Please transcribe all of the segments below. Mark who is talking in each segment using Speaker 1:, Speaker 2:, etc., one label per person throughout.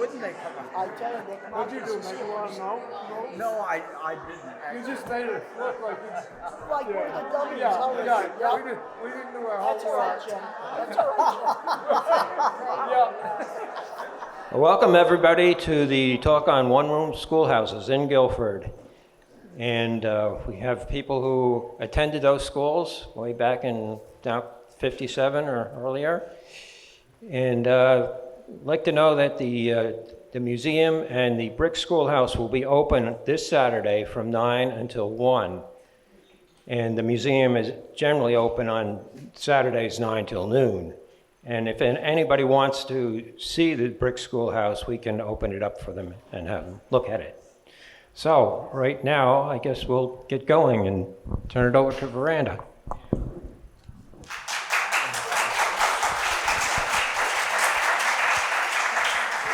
Speaker 1: wouldn't they come up?
Speaker 2: I tell you, they come out.
Speaker 3: What'd you do, make it want to know?
Speaker 1: No, I didn't.
Speaker 3: You just made it look like it's...
Speaker 2: Like we're the dummies.
Speaker 3: Yeah. We didn't do our
Speaker 2: That's all right,
Speaker 3: homework.
Speaker 2: Jim. That's all right, Jim.
Speaker 4: Welcome everybody to the talk on one-room schoolhouses in Guilford. And we have people who attended those schools way back in 57 or earlier. And I'd like to know that the museum and the brick schoolhouse will be open this Saturday from 9 until 1. And the museum is generally open on Saturdays 9 till noon. And if anybody wants to see the brick schoolhouse, we can open it up for them and have them look at it. So right now, I guess we'll get going and turn it over to Verandah.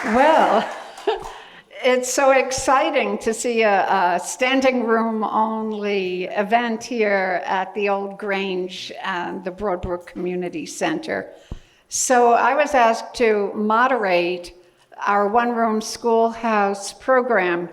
Speaker 5: Well, it's so exciting to see a standing room only event here at the old Grange and the Brook Community Center. So I was asked to moderate our one-room schoolhouse program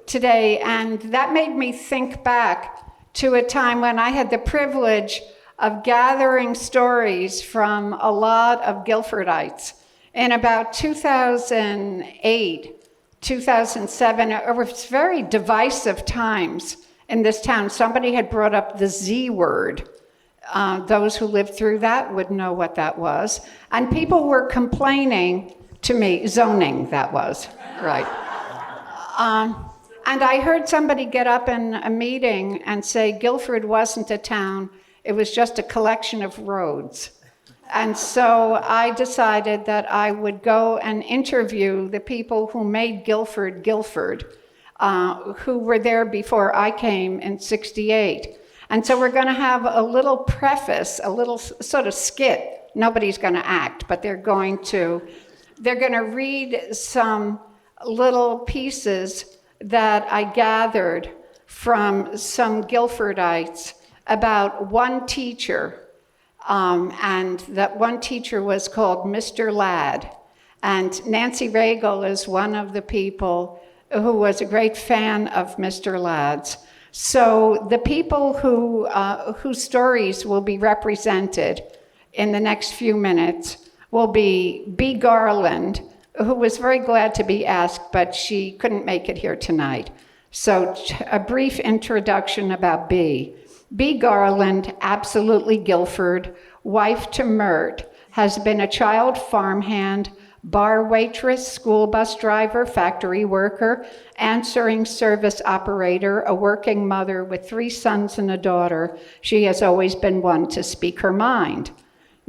Speaker 5: today, and that made me think back to a time when I had the privilege of gathering stories from a lot of Guilfordites. In about 2008, 2007, it was very divisive times in this town. Somebody had brought up the Z word. Those who lived through that would know what that was. And people were complaining to me, zoning, that was, right. And I heard somebody get up in a meeting and say Guilford wasn't a town, it was just a collection of roads. And so I decided that I would go and interview the people who made Guilford, who were there before I came in '68. And so we're going to have a little preface, a little sort of skit. Nobody's going to act, but they're going to read some little pieces that I gathered from some Guilfordites about one teacher. And that one teacher was called Mr. Ladd. And Nancy Regal is one of the people who was a great fan of Mr. Ladd's. So the people whose stories will be represented in the next few minutes will be B. Garland, who was very glad to be asked, but she couldn't make it here tonight. So a brief introduction about B. B. Garland, absolutely Guilford, wife to Mert, has been a child farmhand, bar waitress, school bus driver, factory worker, answering service operator, a working mother with 3 sons and a daughter. She has always been one to speak her mind.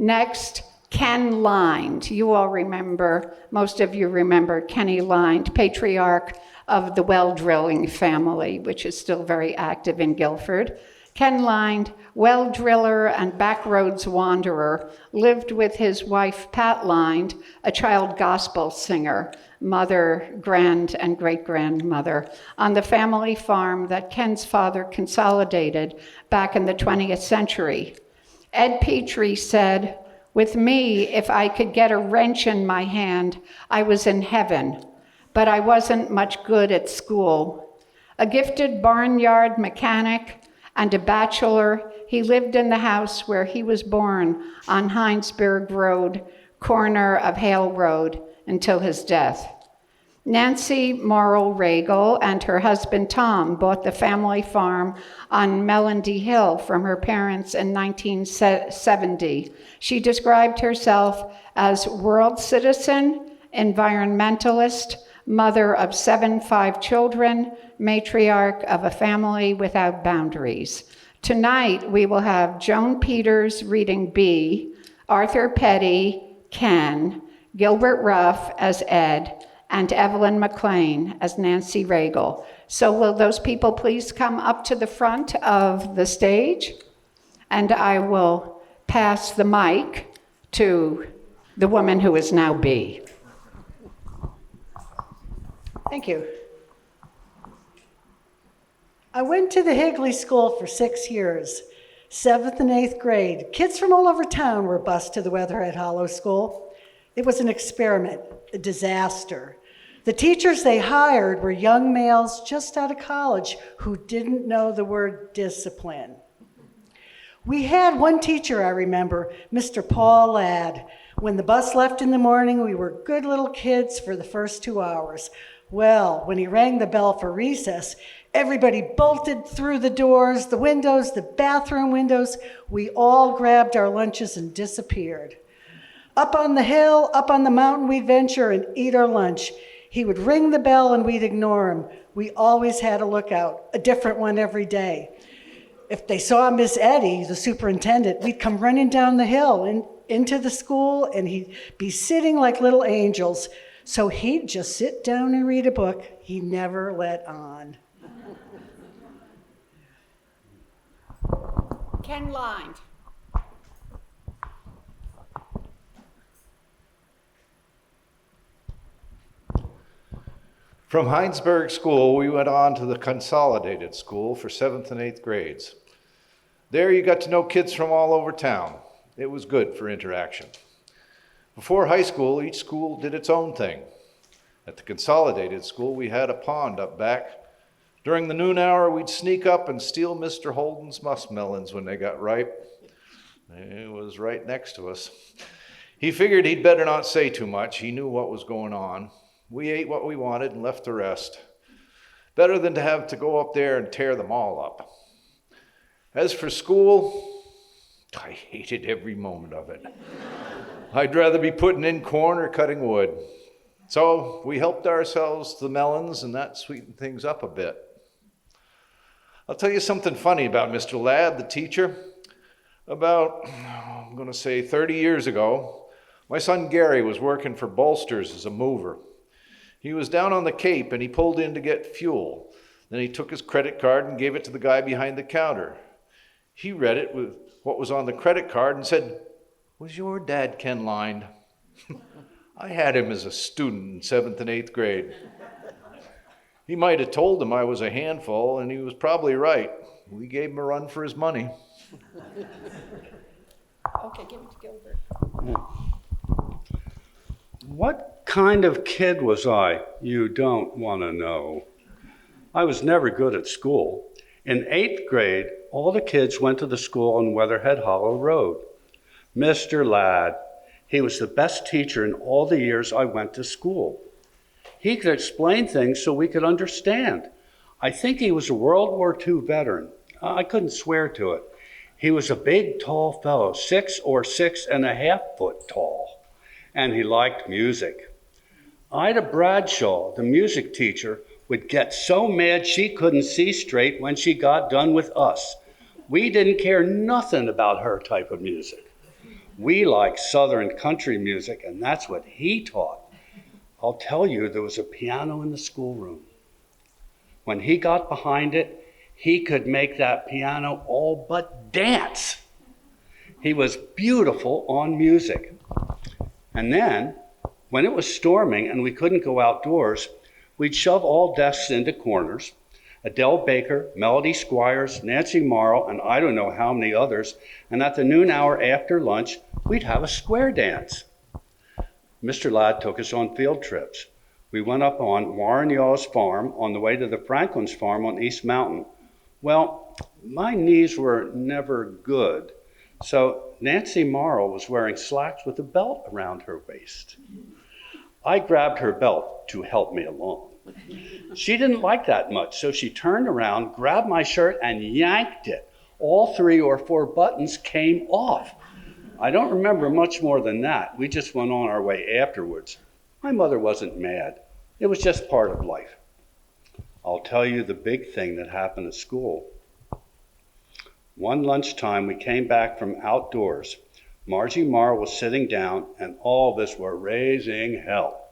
Speaker 5: Next, Ken Lind. You all remember, most of you remember Kenny Lind, patriarch of the well drilling family, which is still very active in Guilford. Ken Lind, well driller and backroads wanderer, lived with his wife Pat Lind, a child gospel singer, mother, grand, and great-grandmother, on the family farm that Ken's father consolidated back in the 20th century. Ed Petrie said, "With me, if I could get a wrench in my hand, I was in heaven, but I wasn't much good at school." A gifted barnyard mechanic and a bachelor, he lived in the house where he was born on Heinsberg Road, corner of Hale Road, until his death. Nancy Morrill Regal and her husband Tom bought the family farm on Melody Hill from her parents in 1970. She described herself as world citizen, environmentalist, mother of 5 children, matriarch of a family without boundaries. Tonight, we will have Joan Peters reading B, Arthur Petty, Ken, Gilbert Ruff as Ed, and Evelyn McLean as Nancy Regal. So will those people please come up to the front of the stage? And I will pass the mic to the woman who is now B.
Speaker 2: Thank you. I went to the Higley School for 6 years, 7th and 8th grade. Kids from all over town were bused to the Weatherhead Hollow School. It was an experiment, a disaster. The teachers they hired were young males just out of college who didn't know the word discipline. We had one teacher, I remember, Mr. Paul Ladd. When the bus left in the morning, we were good little kids for the first 2 hours. Well, when he rang the bell for recess, everybody bolted through the doors, the windows, the bathroom windows. We all grabbed our lunches and disappeared. Up on the hill, up on the mountain, we'd venture and eat our lunch. He would ring the bell and we'd ignore him. We always had a lookout, a different one every day. If they saw Miss Eddie, the superintendent, we'd come running down the hill and into the school, and he'd be sitting like little angels. So he'd just sit down and read a book. He never let on.
Speaker 5: Ken Lind.
Speaker 6: From Heinsberg School, we went on to the Consolidated School for 7th and 8th grades. There you got to know kids from all over town. It was good for interaction. Before high school, each school did its own thing. At the Consolidated School, we had a pond up back. During the noon hour, we'd sneak up and steal Mr. Holden's muskmelons when they got ripe. It was right next to us. He figured he'd better not say too much. He knew what was going on. We ate what we wanted and left the rest. Better than to have to go up there and tear them all up. As for school, I hated every moment of it. I'd rather be putting in corn or cutting wood. So we helped ourselves to the melons, and that sweetened things up a bit. I'll tell you something funny about Mr. Ladd, the teacher. About, I'm going to say 30 years ago, my son Gary was working for Bolsters as a mover. He was down on the Cape and he pulled in to get fuel. Then he took his credit card and gave it to the guy behind the counter. He read it with what was on the credit card and said, "Was your dad Ken Lind?" I had him as a student in 7th and 8th grade. He might have told him I was a handful, and he was probably right. We gave him a run for his money.
Speaker 5: Okay, give it to Gilbert.
Speaker 7: What kind of kid was I? You don't want to know. I was never good at school. In 8th grade, all the kids went to the school on Weatherhead Hollow Road. Mr. Ladd, he was the best teacher in all the years I went to school. He could explain things so we could understand. I think he was a World War II veteran. I couldn't swear to it. He was a big, tall fellow, 6 or 6.5 foot tall, and he liked music. Ida Bradshaw, the music teacher, would get so mad she couldn't see straight when she got done with us. We didn't care nothing about her type of music. We liked Southern country music, and that's what he taught. I'll tell you, there was a piano in the schoolroom. When he got behind it, he could make that piano all but dance. He was beautiful on music. And then, when it was storming and we couldn't go outdoors, we'd shove all desks into corners. Adele Baker, Melody Squires, Nancy Morrow, and I don't know how many others. And at the noon hour after lunch, we'd have a square dance. Mr. Ladd took us on field trips. We went up on Warren Yaw's farm on the way to the Franklin's farm on East Mountain. Well, my knees were never good, so Nancy Morrow was wearing slacks with a belt around her waist. I grabbed her belt to help me along. She didn't like that much, so she turned around, grabbed my shirt, and yanked it. All 3 or 4 buttons came off. I don't remember much more than that. We just went on our way afterwards. My mother wasn't mad. It was just part of life. I'll tell you the big thing that happened at school. One lunchtime, we came back from outdoors. Margie Marr was sitting down, and all of us were raising hell.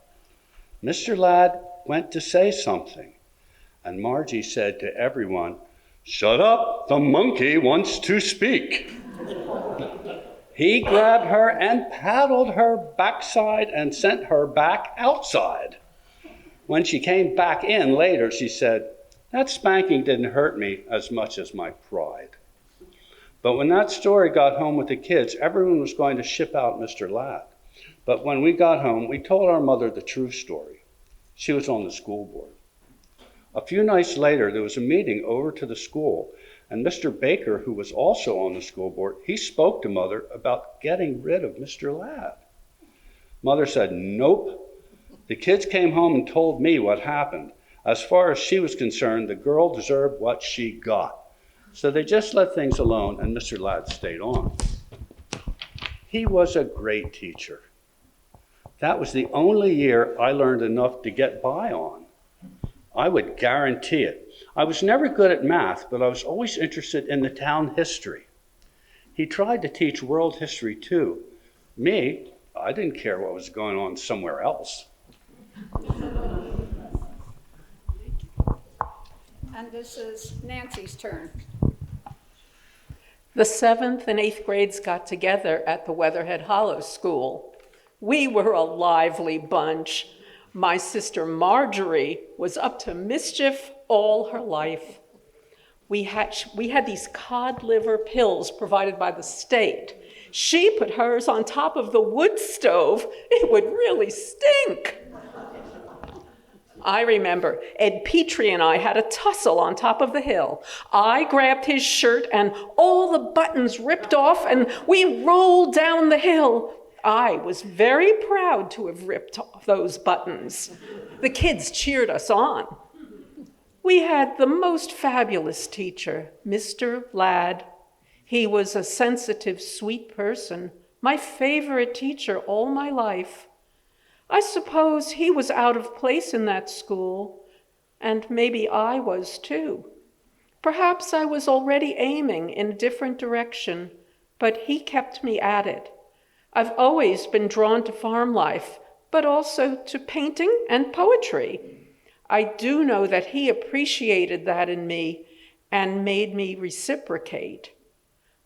Speaker 7: Mr. Ladd went to say something, and Margie said to everyone, "Shut up, the monkey wants to speak." He grabbed her and paddled her backside and sent her back outside. When she came back in later, she said, "That spanking didn't hurt me as much as my pride." But when that story got home with the kids, everyone was going to ship out Mr. Ladd. But when we got home, we told our mother the true story. She was on the school board. A few nights later, there was a meeting over to the school, and Mr. Baker, who was also on the school board, he spoke to Mother about getting rid of Mr. Ladd. Mother said, nope. The kids came home and told me what happened. As far as she was concerned, the girl deserved what she got. So they just let things alone, and Mr. Ladd stayed on. He was a great teacher. That was the only year I learned enough to get by on. I would guarantee it. I was never good at math, but I was always interested in the town history. He tried to teach world history too. Me, I didn't care what was going on somewhere else.
Speaker 5: And this is Nancy's turn.
Speaker 8: The 7th and 8th grades got together at the Weatherhead Hollow School. We were a lively bunch. My sister Marjorie was up to mischief all her life. We had these cod liver pills provided by the state. She put hers on top of the wood stove. It would really stink. I remember Ed Petrie and I had a tussle on top of the hill. I grabbed his shirt and all the buttons ripped off and we rolled down the hill. I was very proud to have ripped off those buttons. The kids cheered us on. We had the most fabulous teacher, Mr. Ladd. He was a sensitive, sweet person, my favorite teacher all my life. I suppose he was out of place in that school, and maybe I was too. Perhaps I was already aiming in a different direction, but he kept me at it. I've always been drawn to farm life, but also to painting and poetry. I do know that he appreciated that in me and made me reciprocate.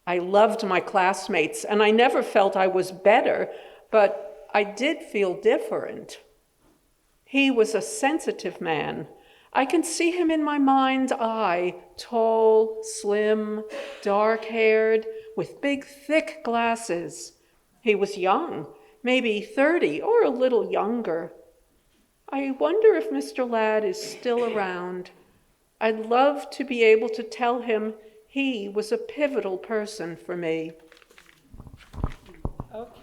Speaker 8: I loved my classmates, and I never felt I was better, but I did feel different. He was a sensitive man. I can see him in my mind's eye, tall, slim, dark-haired, with big, thick glasses. He was young, maybe 30 or a little younger. I wonder if Mr. Ladd is still around. I'd love to be able to tell him he was a pivotal person for me. Okay.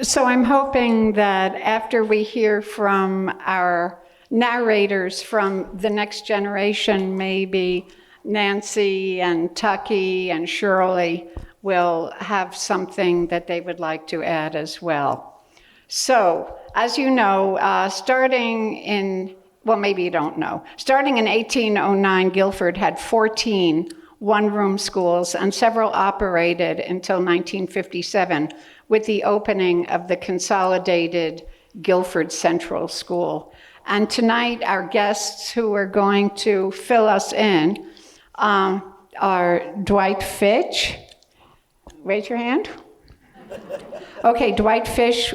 Speaker 5: So I'm hoping that after we hear from our narrators from the next generation, maybe Nancy and Tucky and Shirley will have something that they would like to add as well. So, as you know, starting in 1809, Guilford had 14 one-room schools, and several operated until 1957 with the opening of the consolidated Guilford Central School. And tonight, our guests who are going to fill us in are Dwight Fitch. Raise your hand. Okay, Dwight Fitch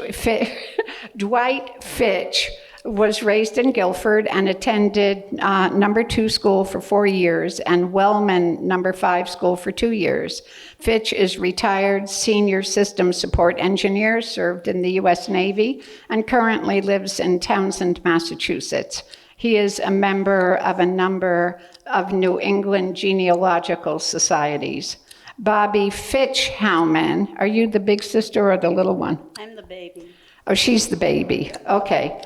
Speaker 5: was raised in Guilford and attended number 2 school for 4 years and Wellman number 5 school for 2 years. Fitch is retired senior system support engineer, served in the U.S. Navy, and currently lives in Townsend, Massachusetts. He is a member of a number of New England genealogical societies. Bobby Fitch Haumann, are you the big sister or the little one?
Speaker 9: I'm the baby.
Speaker 5: Oh, she's the baby. Okay.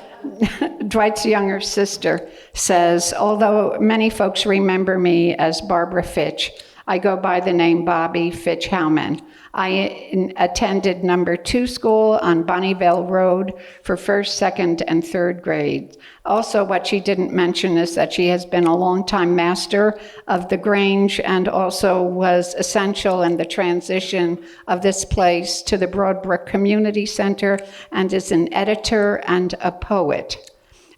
Speaker 5: Dwight's younger sister says, although many folks remember me as Barbara Fitch, I go by the name Bobby Fitch Haumann. I attended number 2 school on Bonneville Road for 1st, 2nd, and 3rd grade. Also, what she didn't mention is that she has been a longtime master of the Grange and also was essential in the transition of this place to the Brook Community Center and is an editor and a poet.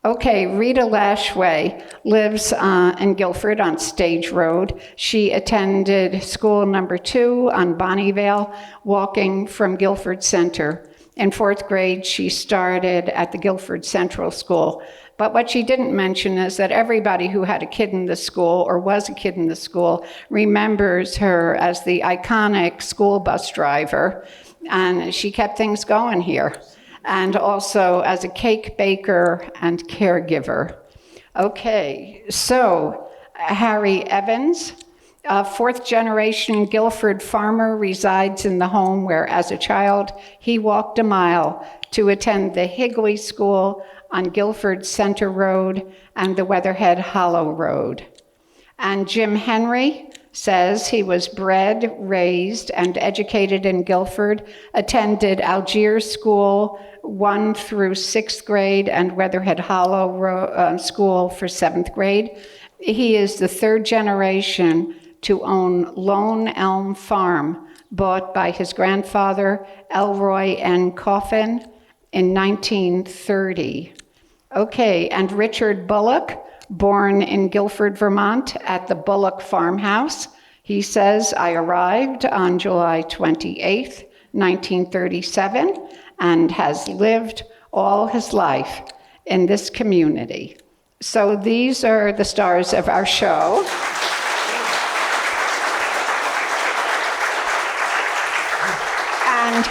Speaker 5: Okay, Reita Lashway lives in Guilford on Stage Road. She attended school number 2 on Bonneville, walking from Guilford Center. In 4th grade, she started at the Guilford Central School. But what she didn't mention is that everybody who had a kid in the school or was a kid in the school remembers her as the iconic school bus driver, and she kept things going here, and also as a cake baker and caregiver. Okay, so Harry Evans, a fourth-generation Guilford farmer, resides in the home where, as a child, he walked a mile to attend the Higley School on Guilford Center Road and the Weatherhead Hollow Road. And Jim Henry says he was bred, raised, and educated in Guilford, attended Algiers School 1 through 6th grade and Weatherhead Hollow School for 7th grade. He is the third generation to own Lone Elm Farm, bought by his grandfather, Elroy N. Coffin, in 1930. Okay, and Richard Bullock, born in Guilford, Vermont, at the Bullock farmhouse. He says, I arrived on July 28th, 1937, and has lived all his life in this community. So these are the stars of our show. And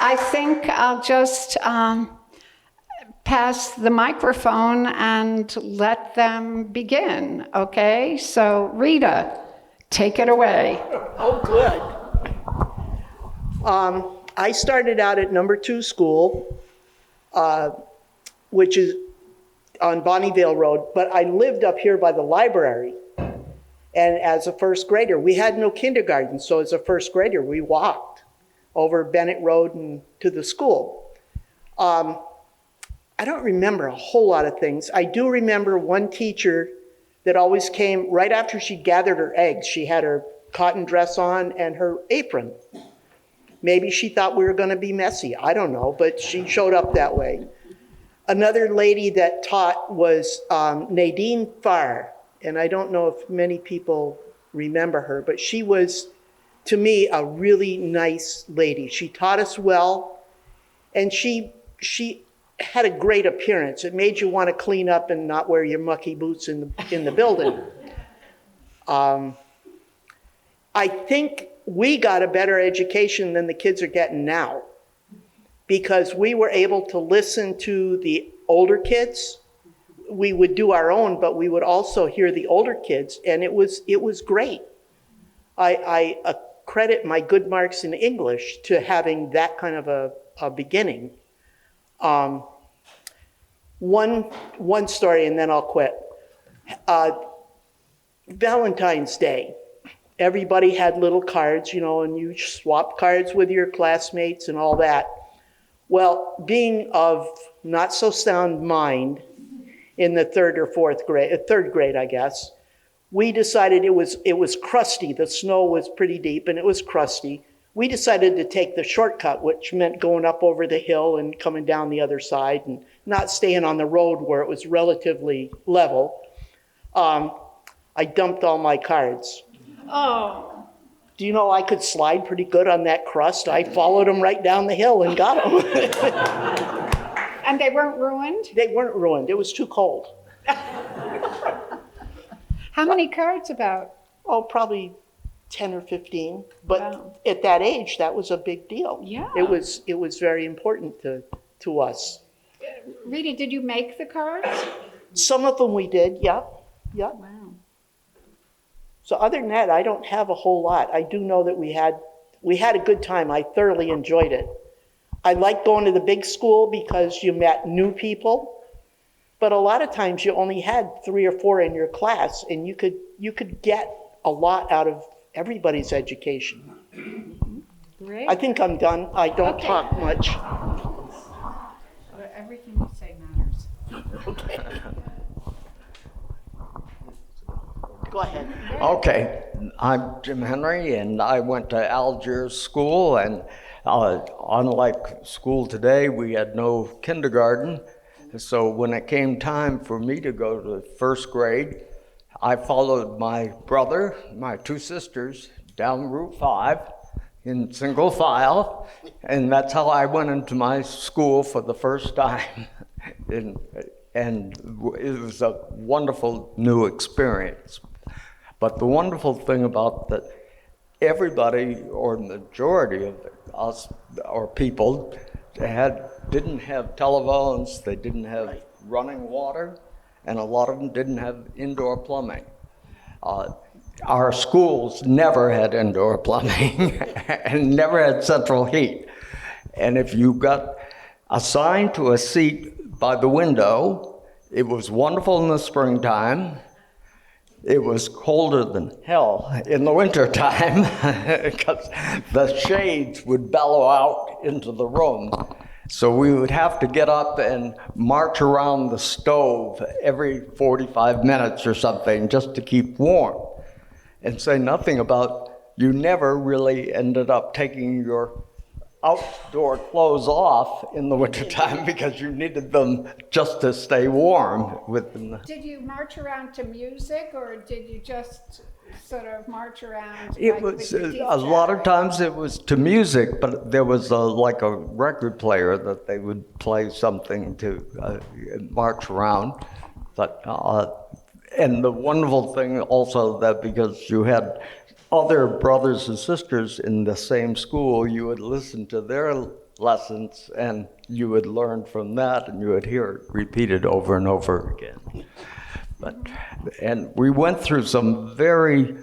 Speaker 5: I think I'll just pass the microphone and let them begin, okay? So Rita, take it away.
Speaker 9: Oh, good. I started out at number 2 school, which is on Bonnievale Road, but I lived up here by the library. And as a first grader, we had no kindergarten, so as a first grader, we walked over Bennett Road and to the school. I don't remember a whole lot of things. I do remember one teacher that always came right after she gathered her eggs. She had her cotton dress on and her apron. Maybe she thought we were going to be messy. I don't know, but she showed up that way. Another lady that taught was Nadine Farr, and I don't know if many people remember her, but she was, to me, a really nice lady. She taught us well, and she had a great appearance. It made you want to clean up and not wear your mucky boots in the building. I think we got a better education than the kids are getting now, because we were able to listen to the older kids. We would do our own, but we would also hear the older kids, and it was great. I credit my good marks in English to having that kind of a beginning. One story, and then I'll quit. Valentine's Day. Everybody had little cards, and you swapped cards with your classmates and all that. Well, being of not so sound mind in the third grade, I guess, we decided it was crusty. The snow was pretty deep and it was crusty. We decided to take the shortcut, which meant going up over the hill and coming down the other side and not staying on the road where it was relatively level. I dumped all my cards.
Speaker 5: Oh.
Speaker 9: Do you know I could slide pretty good on that crust? I followed them right down the hill and got them.
Speaker 5: And they weren't ruined?
Speaker 9: They weren't ruined. It was too cold.
Speaker 5: How many cards about?
Speaker 9: Oh, probably 10 or 15. But
Speaker 5: Wow.
Speaker 9: At that age, that was a big deal.
Speaker 5: Yeah.
Speaker 9: It was very important to us.
Speaker 5: Rita, did you make the cards?
Speaker 9: Some of them we did, yeah.
Speaker 5: Wow.
Speaker 9: So other than that, I don't have a whole lot. I do know that we had a good time. I thoroughly enjoyed it. I liked going to the big school because you met new people, but a lot of times you only had 3 or 4 in your class, and you could get a lot out of everybody's education.
Speaker 5: Great.
Speaker 9: I think I'm done. I don't talk much.
Speaker 5: Everything you say matters.
Speaker 9: Okay. Go ahead.
Speaker 1: Okay, I'm Jim Henry, and I went to Algiers School, and unlike school today, we had no kindergarten. So when it came time for me to go to first grade, I followed my brother, my 2 sisters, down Route 5 in single file, and that's how I went into my school for the first time. and it was a wonderful new experience. But the wonderful thing about that, everybody or majority of us or people didn't have telephones, they didn't have running water, and a lot of them didn't have indoor plumbing. Our schools never had indoor plumbing and never had central heat. And if you got assigned to a seat by the window, it was wonderful in the springtime. It was colder than hell in the wintertime because the shades would bellow out into the room. So we would have to get up and march around the stove every 45 minutes or something just to keep warm. And say nothing about, you never really ended up taking your outdoor clothes off in the wintertime because you needed them just to stay warm.
Speaker 5: Did you march around to music, or did you just sort of march around?
Speaker 1: It was a lot of times it was to music, but there was like a record player that they would play something to march around. But and the wonderful thing also that because you had other brothers and sisters in the same school, you would listen to their lessons and you would learn from that and you would hear it repeated over and over again. And we went through some very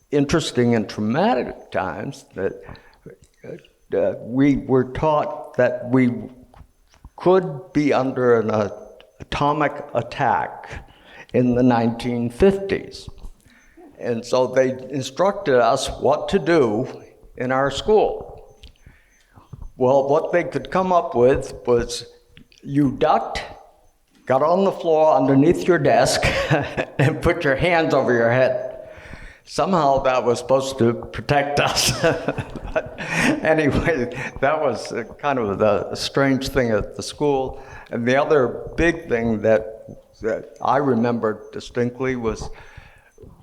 Speaker 1: interesting and traumatic times that we were taught that we could be under an atomic attack in the 1950s. And so they instructed us what to do in our school. Well, what they could come up with was you ducked, got on the floor underneath your desk, and put your hands over your head. Somehow that was supposed to protect us. But anyway, that was kind of the strange thing at the school. And the other big thing that I remember distinctly was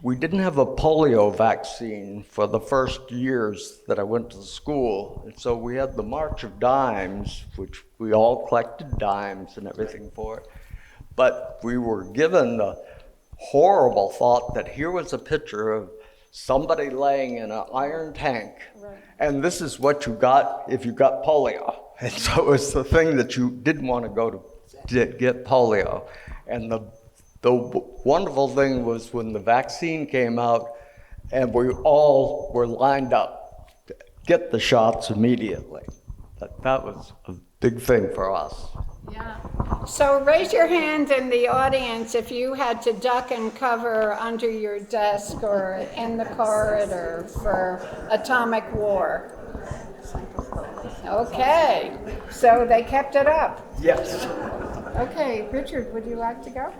Speaker 1: we didn't have a polio vaccine for the first years that I went to the school. And so we had the March of Dimes, which we all collected dimes and everything for it. But we were given the horrible thought that here was a picture of somebody laying in an iron tank, and this is what you got if you got polio. And so it was the thing that you didn't want to go to get polio. And the wonderful thing was when the vaccine came out and we all were lined up to get the shots immediately. That was a big thing for us.
Speaker 5: Yeah. So raise your hand in the audience if you had to duck and cover under your desk or in the corridor for atomic war. Okay, so they kept it up.
Speaker 1: Yes.
Speaker 5: Okay, Richard, would you like to go?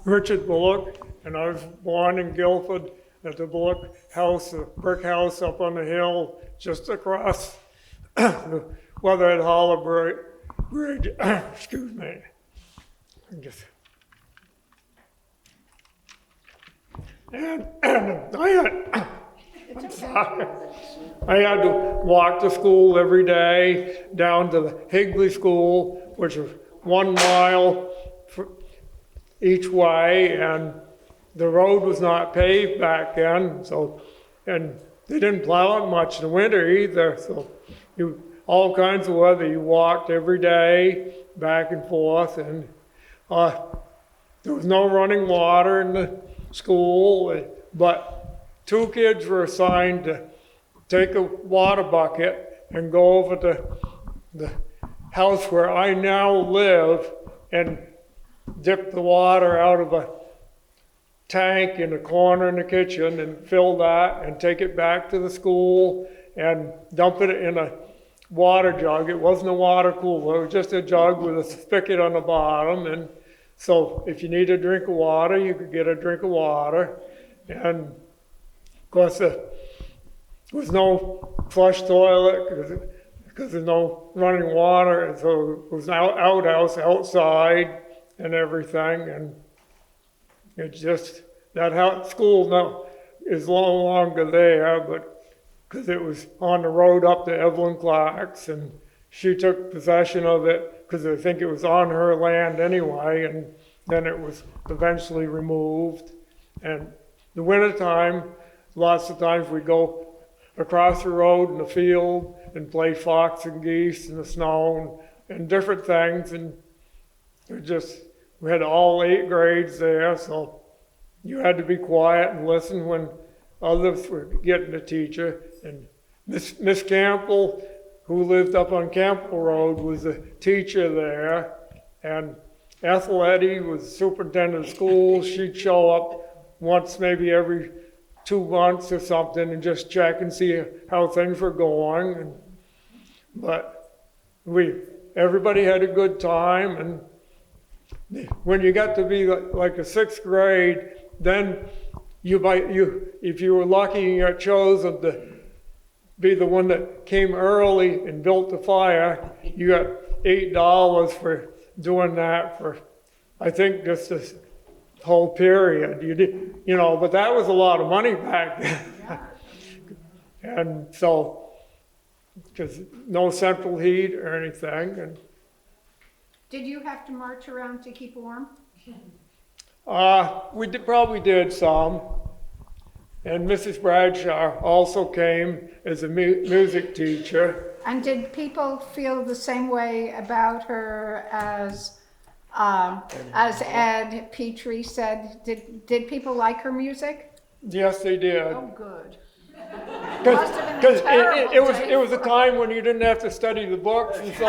Speaker 3: Richard Bullock, and I was born in Guilford at the Bullock house, a brick house up on the hill just across the Weatherhead Hollow Bridge. Excuse me. And I had to walk to school every day down to the Higley School, which was 1 mile each way, and the road was not paved back then, and they didn't plow it much in the winter either, so all kinds of weather, you walked every day back and forth, and there was no running water in the school, but 2 kids were assigned to take a water bucket and go over to the house where I now live and dip the water out of a tank in the corner in the kitchen and fill that and take it back to the school and dump it in a water jug. It wasn't a water cooler, it was just a jug with a spigot on the bottom, and so if you need a drink of water, you could get a drink of water. And of course there was no flush toilet because there's no running water, and so it was an outhouse outside and everything, and it just, school now is no longer there, but because it was on the road up to Evelyn Clark's, and she took possession of it because I think it was on her land anyway, and then it was eventually removed. And the wintertime, lots of times we'd go across the road in the field and play fox and geese in the snow and different things. And we had all 8 grades there, so you had to be quiet and listen when others were getting to teach you. And Miss Campbell, who lived up on Campbell Road, was a teacher there. And Ethel Eddy was superintendent of schools. She'd show up once, maybe every 2 months or something, and just check and see how things were going. But everybody had a good time. And when you got to be like the 6th grade, then if you were lucky and got chosen to be the one that came early and built the fire, you got $8 for doing that for, I think, just this whole period. You did, but that was a lot of money back then. And so, because no central heat or anything. And
Speaker 5: Did you have to march around to keep warm?
Speaker 3: we probably did some. And Mrs. Bradshaw also came as a music teacher.
Speaker 5: And did people feel the same way about her as Ed Petrie said? Did people like her music?
Speaker 3: Yes, they did.
Speaker 5: Oh, good.
Speaker 3: Because it was a time when you didn't have to study the books, and so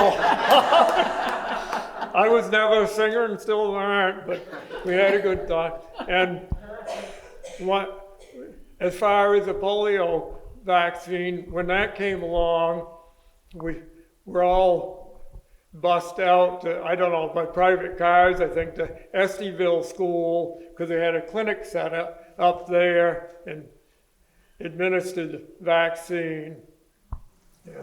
Speaker 3: I was never a singer and still aren't, but we had a good time. And as far as the polio vaccine, when that came along, we were all bussed out to, I don't know, by private cars, I think, to Estiville School, because they had a clinic set up there and administered the vaccine. Yeah.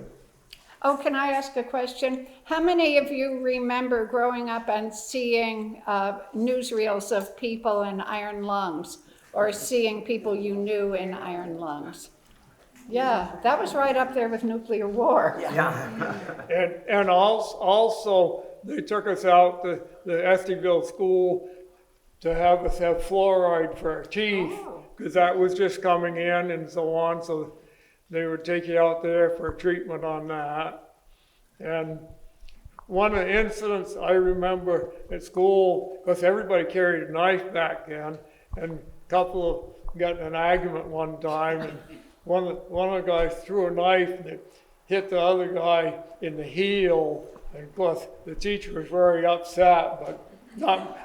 Speaker 5: Oh, can I ask a question? How many of you remember growing up and seeing newsreels of people in iron lungs, or seeing people you knew in iron lungs? Yeah, that was right up there with nuclear war.
Speaker 1: Yeah.
Speaker 3: And also, they took us out to the Estiville School to have us have fluoride for our teeth, because that was just coming in and so on. So they would take you out there for treatment on that. And one of the incidents I remember at school, because everybody carried a knife back then, and a couple got in an argument one time, and one of the guys threw a knife and it hit the other guy in the heel. And of course, the teacher was very upset, but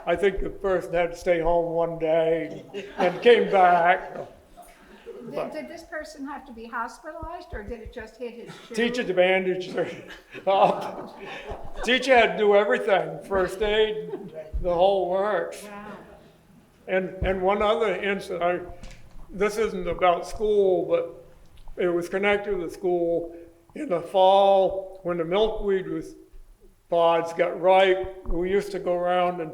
Speaker 3: I think the person had to stay home one day and came back.
Speaker 5: Did this person have to be hospitalized, or did it just hit his shoe?
Speaker 3: Teacher bandaged her up. Teacher had to do everything, first aid, the whole works.
Speaker 5: Wow.
Speaker 3: And one other incident, this isn't about school, but it was connected to the school. In the fall, when the milkweed pods got ripe, we used to go around and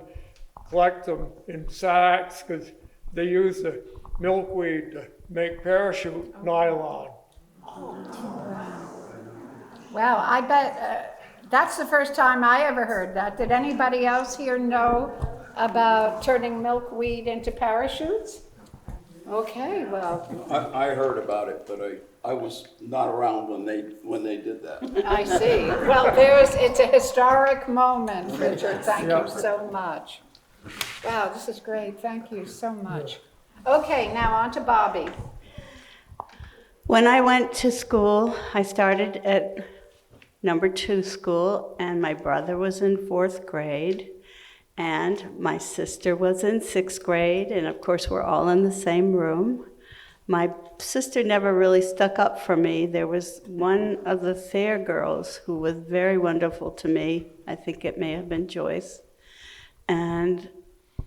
Speaker 3: collect them in sacks, because they used the milkweed to make parachute nylon.
Speaker 5: Wow, I bet that's the first time I ever heard that. Did anybody else here know about turning milkweed into parachutes? Okay, well.
Speaker 10: I heard about it, but I was not around when they did that.
Speaker 5: I see. Well, it's a historic moment, Richard. Thank you so much. Wow, this is great. Thank you so much. Okay, now on to Bobby.
Speaker 11: When I went to school, I started at number 2 school, and my brother was in 4th grade, and my sister was in 6th grade, and of course we're all in the same room. My sister never really stuck up for me. There was one of the Thayer girls who was very wonderful to me. I think it may have been Joyce. And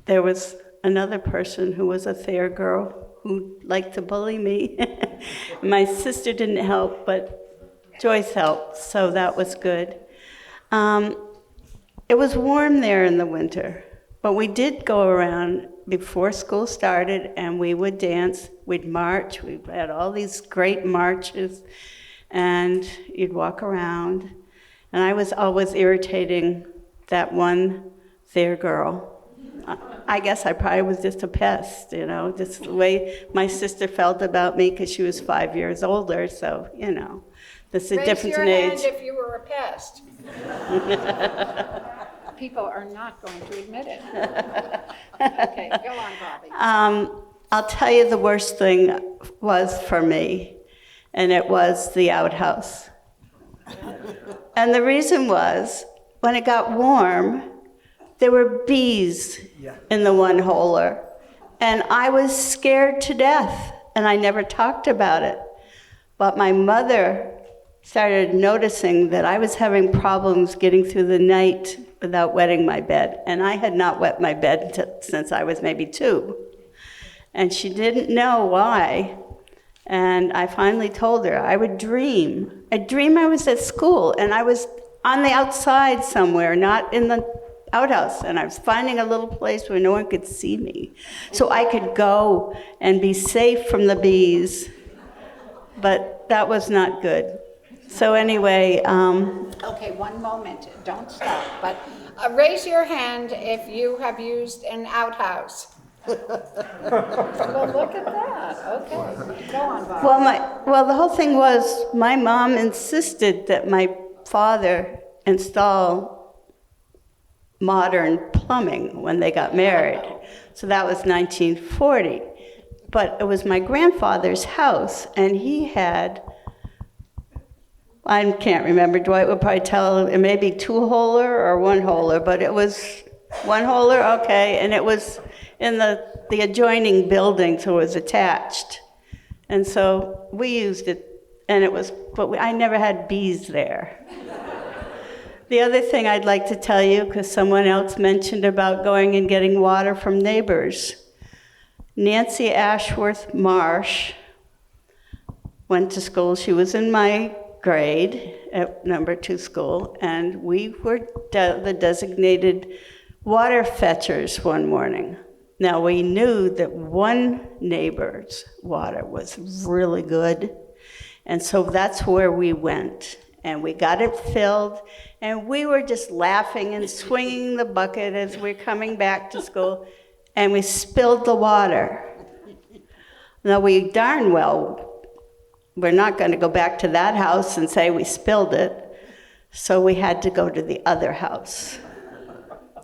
Speaker 11: there was another person who was a Thayer girl who liked to bully me. My sister didn't help, but Joyce helped, so that was good. It was warm there in the winter, but we did go around before school started, and we would dance, we'd march, we had all these great marches, and you'd walk around. And I was always irritating that one there girl. I guess I probably was just a pest, just the way my sister felt about me because she was 5 years older. So, there's a difference in age.
Speaker 5: Raise your hand if you were a pest. People are not going to admit it. Okay, go on, Bobby.
Speaker 11: I'll tell you the worst thing was for me, and it was the outhouse. And the reason was, when it got warm, there were bees in the one-holer, and I was scared to death, and I never talked about it. But my mother started noticing that I was having problems getting through the night without wetting my bed, and I had not wet my bed since I was maybe 2. And she didn't know why, and I finally told her. I would dream. I'd dream I was at school, and I was on the outside somewhere, not in the outhouse, and I was finding a little place where no one could see me, so I could go and be safe from the bees, but that was not good. So anyway,
Speaker 5: Okay, one moment, don't stop, but raise your hand if you have used an outhouse. Well, look at that, okay, go on, Bob.
Speaker 11: well, the whole thing was my mom insisted that my father install modern plumbing when they got married. So that was 1940. But it was my grandfather's house, and he had, I can't remember, Dwight would probably tell, it may be 2-holer or 1-holer, but it was 1-holer, okay, and it was in the adjoining building, so it was attached. And so we used it, and it was, but I never had bees there. The other thing I'd like to tell you, because someone else mentioned about going and getting water from neighbors. Nancy Ashworth Marsh went to school. She was in my grade at number 2 school, and we were the designated water fetchers one morning. Now, we knew that one neighbor's water was really good, and so that's where we went. And we got it filled, and we were just laughing and swinging the bucket as we're coming back to school, and we spilled the water. Now, we darn well, we're not going to go back to that house and say we spilled it, so we had to go to the other house.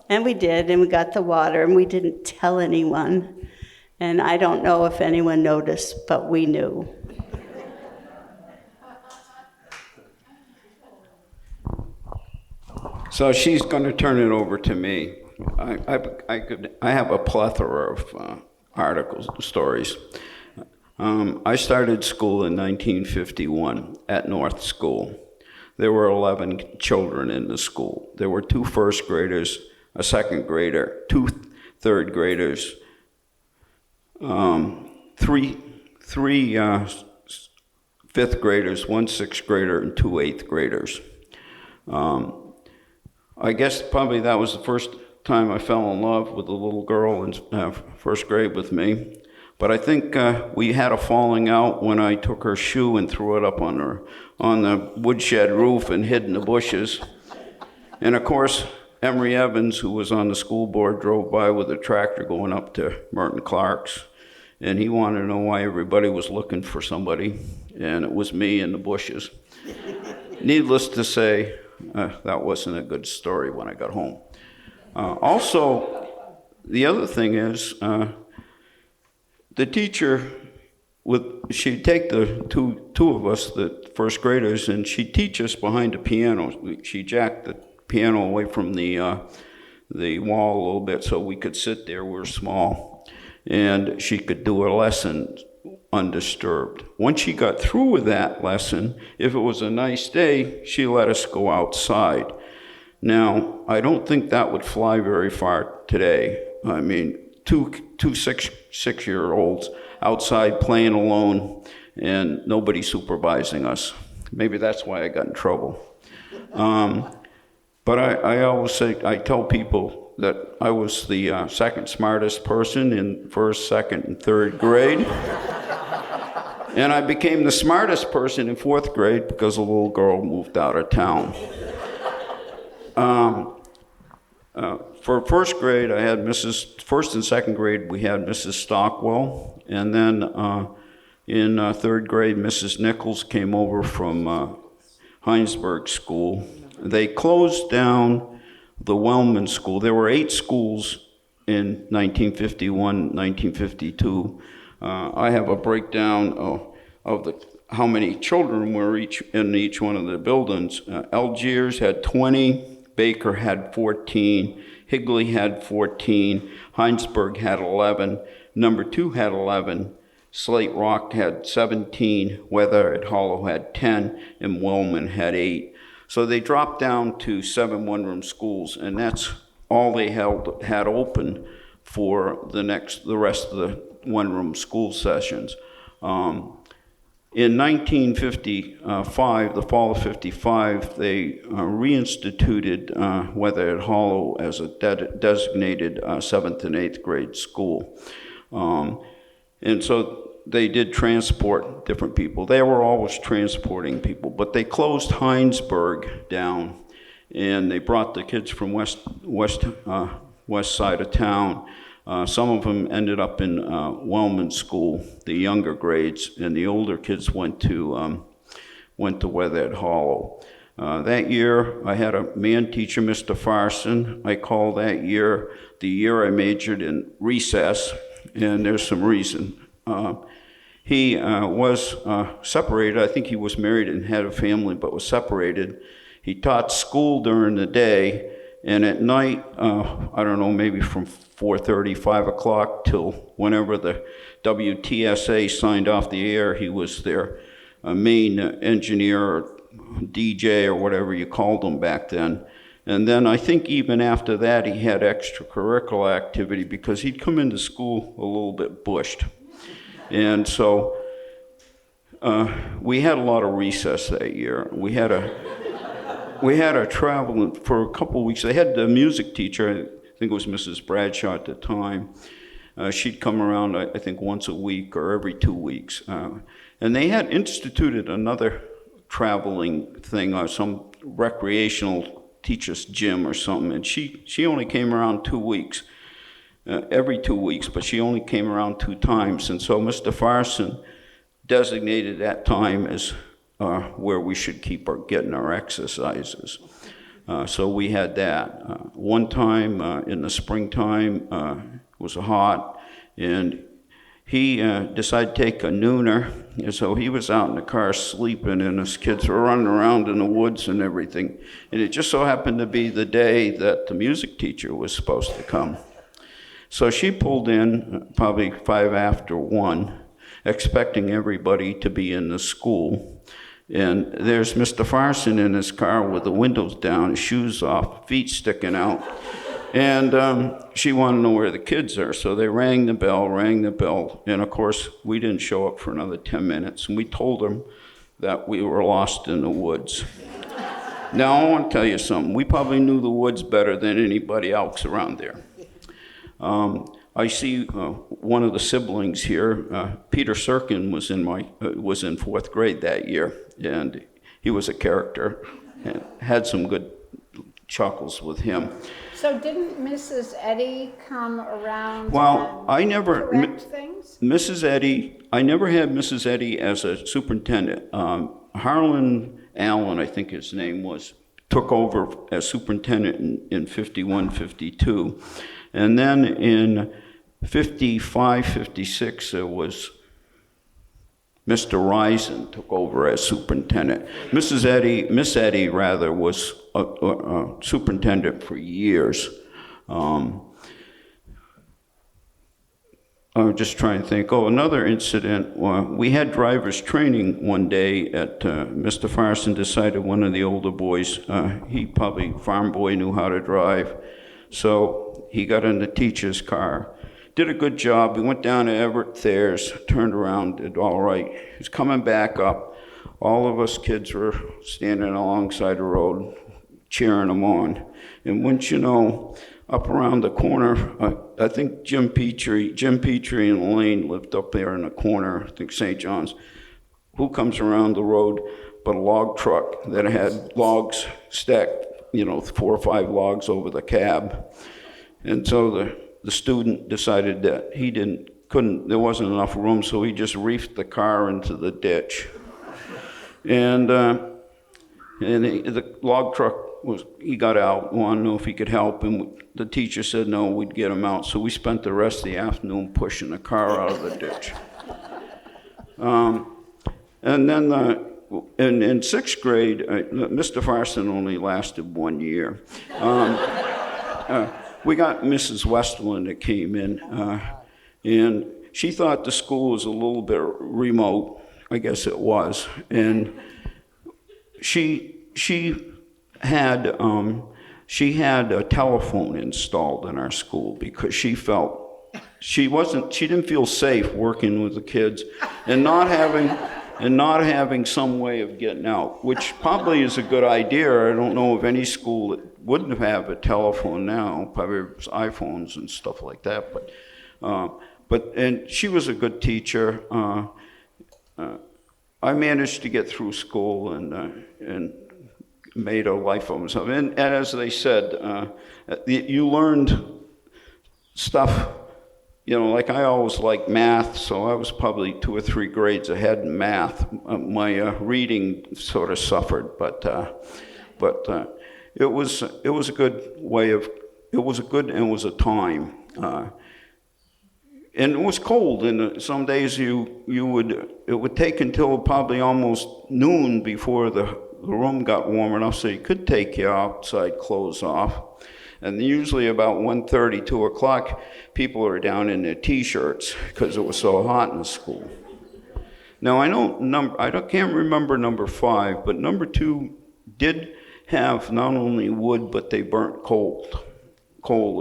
Speaker 11: And we did, and we got the water, and we didn't tell anyone. And I don't know if anyone noticed, but we knew.
Speaker 12: So she's going to turn it over to me. I have a plethora of articles, stories. I started school in 1951 at North School. There were 11 children in the school. There were 2 first graders, a second grader, 2 third graders, 3 fifth graders, 1 sixth grader, and 2 eighth graders. I guess probably that was the first time I fell in love with a little girl in first grade with me. But I think we had a falling out when I took her shoe and threw it up on the woodshed roof and hid in the bushes. And of course, Emery Evans, who was on the school board, drove by with a tractor going up to Merton Clark's. And he wanted to know why everybody was looking for somebody. And it was me in the bushes. Needless to say, that wasn't a good story when I got home. Also, the other thing is, the teacher, she'd take the two of us, the first graders, and she'd teach us behind the piano. She jacked the piano away from the wall a little bit so we could sit there. We were small. And she could do a lesson undisturbed. Once she got through with that lesson, if it was a nice day, she let us go outside. Now, I don't think that would fly very far today. I mean, two 6-year-olds outside playing alone and nobody supervising us. Maybe that's why I got in trouble. But I always say, I tell people that I was the second smartest person in first, second, and third grade. And I became the smartest person in fourth grade because a little girl moved out of town. For first grade, I had first and second grade, we had Mrs. Stockwell. And then in third grade, Mrs. Nichols came over from Heinsberg School. They closed down the Wellman School. There were 8 schools in 1951, 1952. I have a breakdown of how many children were in each one of the buildings. Algiers had 20, Baker had 14, Higley had 14, Heinsberg had 11, number 2 had 11, Slate Rock had 17, Weatherhead Hollow had 10, and Wellman had 8. So they dropped down to 7 one-room schools, and that's all they had open for the rest of the one-room school sessions. In 1955, the fall of 55, they reinstituted Weatherhead Hollow as a designated 7th and 8th grade school. And so they did transport different people. They were always transporting people, but they closed Heinsberg down, and they brought the kids from west side of town. Some of them ended up in Wellman School, the younger grades, and the older kids went to Weatherhead Hollow. That year, I had a man teacher, Mr. Farson. I call that year the year I majored in recess, and there's some reason. He was separated. I think he was married and had a family, but was separated. He taught school during the day, and at night, I don't know, maybe from 4:30, 5 o'clock till whenever the WTSA signed off the air, he was their main engineer or DJ or whatever you called them back then. And then I think even after that, he had extracurricular activity because he'd come into school a little bit bushed. And so we had a lot of recess that year. We had a travel for a couple of weeks. They had the music teacher, I think it was Mrs. Bradshaw at the time. She'd come around, I think, once a week or every 2 weeks. And they had instituted another traveling thing, some recreational teacher's gym or something. And she only came around 2 weeks, every 2 weeks, but she only came around 2 times. And so Mr. Farson designated that time as where we should keep getting our exercises. So we had that. One time in the springtime, it was hot, and he decided to take a nooner, and so he was out in the car sleeping, and his kids were running around in the woods and everything. And it just so happened to be the day that the music teacher was supposed to come. So she pulled in probably 5 after 1, expecting everybody to be in the school. And there's Mr. Farson in his car with the windows down, his shoes off, feet sticking out. And she wanted to know where the kids are. So they rang the bell. And of course, we didn't show up for another 10 minutes. And we told them that we were lost in the woods. Now, I want to tell you something. We probably knew the woods better than anybody else around there. I see one of the siblings here, Peter Serkin, was in 4th grade that year, and he was a character, and had some good chuckles with him.
Speaker 5: So didn't Mrs. Eddy come around
Speaker 12: Well, I never,
Speaker 5: correct things?
Speaker 12: Mrs. Eddy, I never had Mrs. Eddy as a superintendent. Harlan Allen, I think his name was, took over as superintendent in 51, 52. And then in 55, 56, it was Mr. Risen took over as superintendent. Miss Eddy was a superintendent for years. I'm just trying to think. Oh, another incident. We had driver's training one day at Mr. Farson decided one of the older boys, he probably farm boy, knew how to drive. So he got in the teacher's car. Did a good job. We went down to Everett Thayer's, turned around, did all right. He was coming back up. All of us kids were standing alongside the road, cheering him on. And wouldn't you know, up around the corner, I think Jim Petrie and Elaine lived up there in the corner, I think St. John's. Who comes around the road but a log truck that had logs stacked 4 or 5 logs over the cab. And so the student decided that there wasn't enough room, so he just reefed the car into the ditch. And the log truck he got out, wanted to know if he could help, and the teacher said no, we'd get him out. So we spent the rest of the afternoon pushing the car out of the ditch. And then in 6th grade, Mr. Farson only lasted 1 year. We got Mrs. Westerland that came in, and she thought the school was a little bit remote. I guess it was. And she had a telephone installed in our school because she felt she didn't feel safe working with the kids and not having some way of getting out, which probably is a good idea. I don't know of any school that wouldn't have a telephone now, probably iPhones and stuff like that. And she was a good teacher. I managed to get through school and made a life of myself. And as they said, you learned stuff. Like I always liked math, so I was probably 2 or 3 grades ahead in math. My reading sort of suffered, but it was a good way of. It was a good and it was a time. And it was cold, and some days it would take until probably almost noon before the room got warm enough so you could take your outside clothes off. And usually about 1:30, 2 o'clock, people are down in their T-shirts because it was so hot in the school. Now I can't remember number 5, but number 2 did have not only wood, but they burnt coal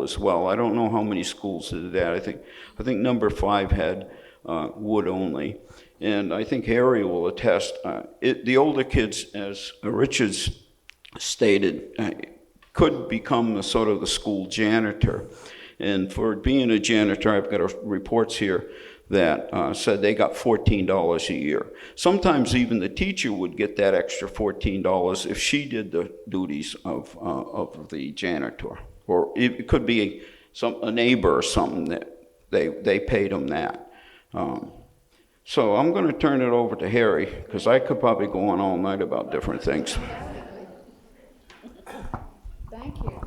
Speaker 12: as well. I don't know how many schools did that. I think number 5 had wood only. And I think Harry will attest, the older kids, as Richards stated, could become the school janitor. And for being a janitor, I've got reports here that said they got $14 a year. Sometimes even the teacher would get that extra $14 if she did the duties of the janitor. Or it could be a neighbor or something that they paid them that. So I'm going to turn it over to Harry, because I could probably go on all night about different things.
Speaker 5: Thank you.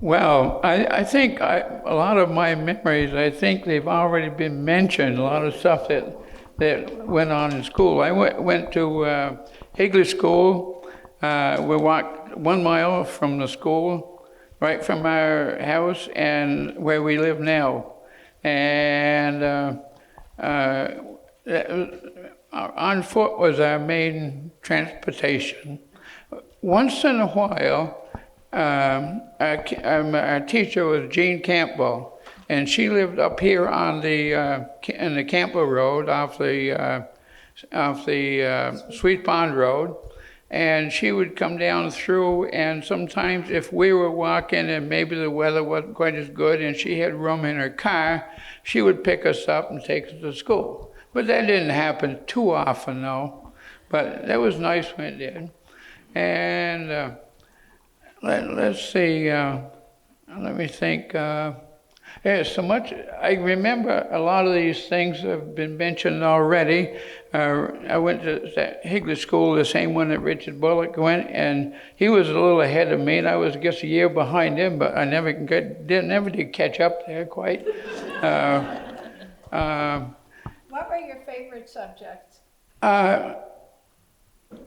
Speaker 3: Well, I think a lot of my memories, I think they've already been mentioned, a lot of stuff that went on in school. I went to Higley School. We walked 1 mile from the school, right from our house and where we live now. And on foot was our main transportation. Once in a while, our teacher was Jean Campbell, and she lived up here on in the Campbell Road off the Sweet Pond Road, and she would come down through. And sometimes, if we were walking and maybe the weather wasn't quite as good, and she had room in her car, she would pick us up and take us to school. But that didn't happen too often, though. But that was nice when it did. And let's see, let me think. There's so much, I remember a lot of these things have been mentioned already. I went to Higley School, the same one that Richard Bullock went, and he was a little ahead of me, and I was, I guess, a year behind him, but I never did catch up there quite.
Speaker 5: What were your favorite subjects?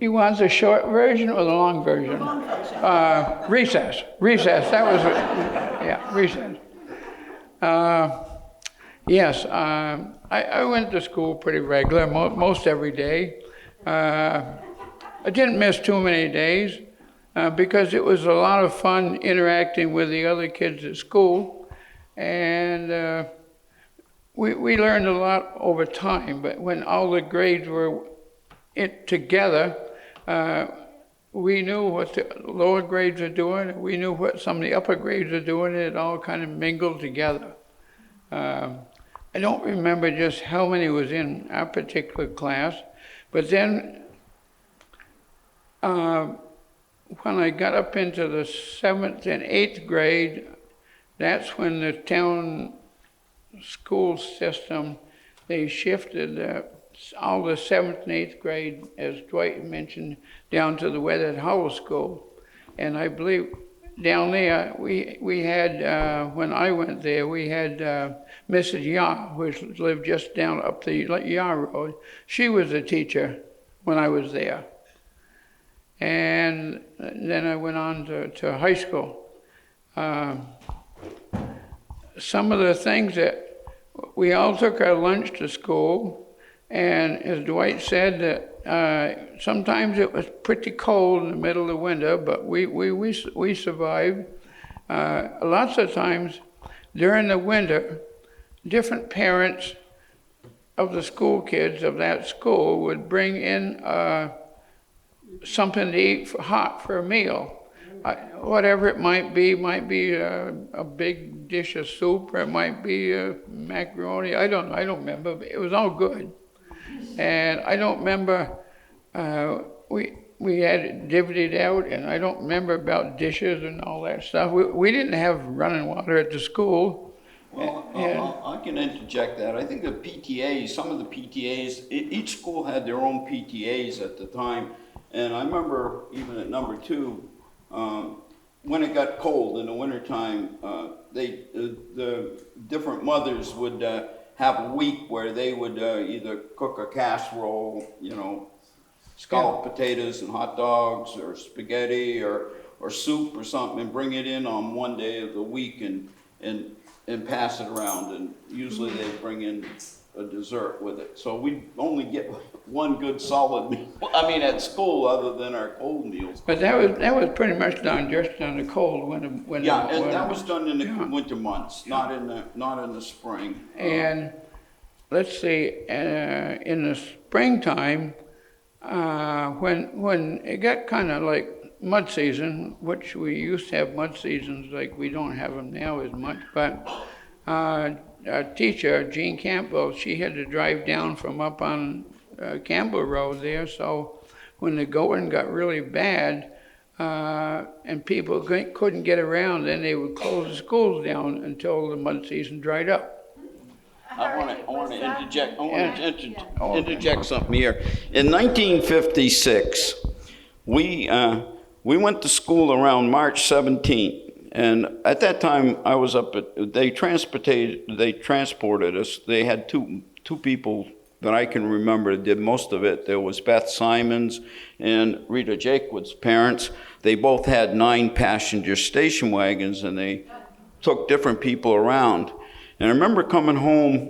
Speaker 3: You want the short version or the long version?
Speaker 5: The long version.
Speaker 3: Recess, that was, yeah, recess. Yes, I went to school pretty regular, most every day. I didn't miss too many days because it was a lot of fun interacting with the other kids at school. And we learned a lot over time, but when all the grades were together, we knew what the lower grades are doing, we knew what some of the upper grades are doing, and it all kind of mingled together. I don't remember just how many was in our particular class, but then
Speaker 13: when I got up into the 7th and 8th grade, that's when the town school system, they shifted all the 7th and 8th grade, as Dwight mentioned, down to the Weathered Hollow School. And I believe down there, we had, when I went there, we had Mrs. Yah, who lived just down up the Yah Road. She was a teacher when I was there. And then I went on to high school. Some of the things that we all took our lunch to school, and as Dwight said, that sometimes it was pretty cold in the middle of the winter, but we survived. Lots of times during the winter, different parents of the school kids of that school would bring in something to eat hot for a meal. Whatever it might be a big dish of soup, or it might be macaroni. I don't remember, but it was all good. And I don't remember, we had it divvied out, and I don't remember about dishes and all that stuff. We didn't have running water at the school.
Speaker 12: Well, I can interject that. I think the PTAs, some of the PTAs, each school had their own PTAs at the time. And I remember even at number 2, when it got cold in the wintertime, the different mothers would have a week where they would either cook a casserole, scalloped potatoes and hot dogs, or spaghetti, or soup or something, and bring it in on one day of the week and pass it around. And usually they bring in a dessert with it. So we only get one good solid meal, at school, other than our cold meals.
Speaker 13: But that was pretty much done just in the cold winter.
Speaker 12: That was done in the winter months, not in the spring.
Speaker 13: And let's see, in the springtime, when it got kind of like mud season, which we used to have mud seasons, like we don't have them now as much, but our teacher, Jean Campbell, she had to drive down from up on Campbell Road there, so when the going got really bad and people couldn't get around, then they would close the schools down until the mud season dried up.
Speaker 12: I want to interject something here. In 1956, we went to school around March 17th. And at that time, I was up at, they transported us. They had two people that I can remember that did most of it. There was Beth Simons and Reita Jaqueth's parents. They both had 9-passenger station wagons, and they took different people around. And I remember coming home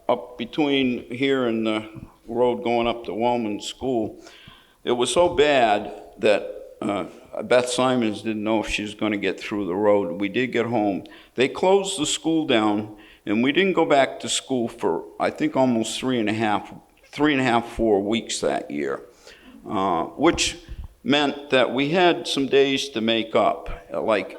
Speaker 12: up between here and the road going up to Wellman School. It was so bad that Beth Simons didn't know if she was going to get through the road. We did get home. They closed the school down, and we didn't go back to school for, I think, almost 4 weeks that year, which meant that we had some days to make up,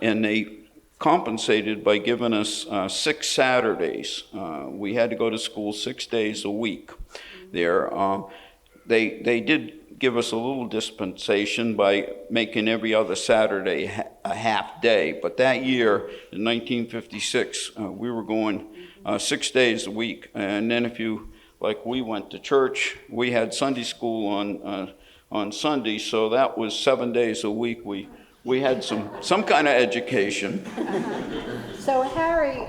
Speaker 12: and they compensated by giving us 6 Saturdays. We had to go to school 6 days a week there. They did give us a little dispensation by making every other Saturday a half day. But that year, in 1956, we were going 6 days a week. And then we went to church, we had Sunday school on Sunday, so that was 7 days a week. We had some kind of education.
Speaker 5: So Harry,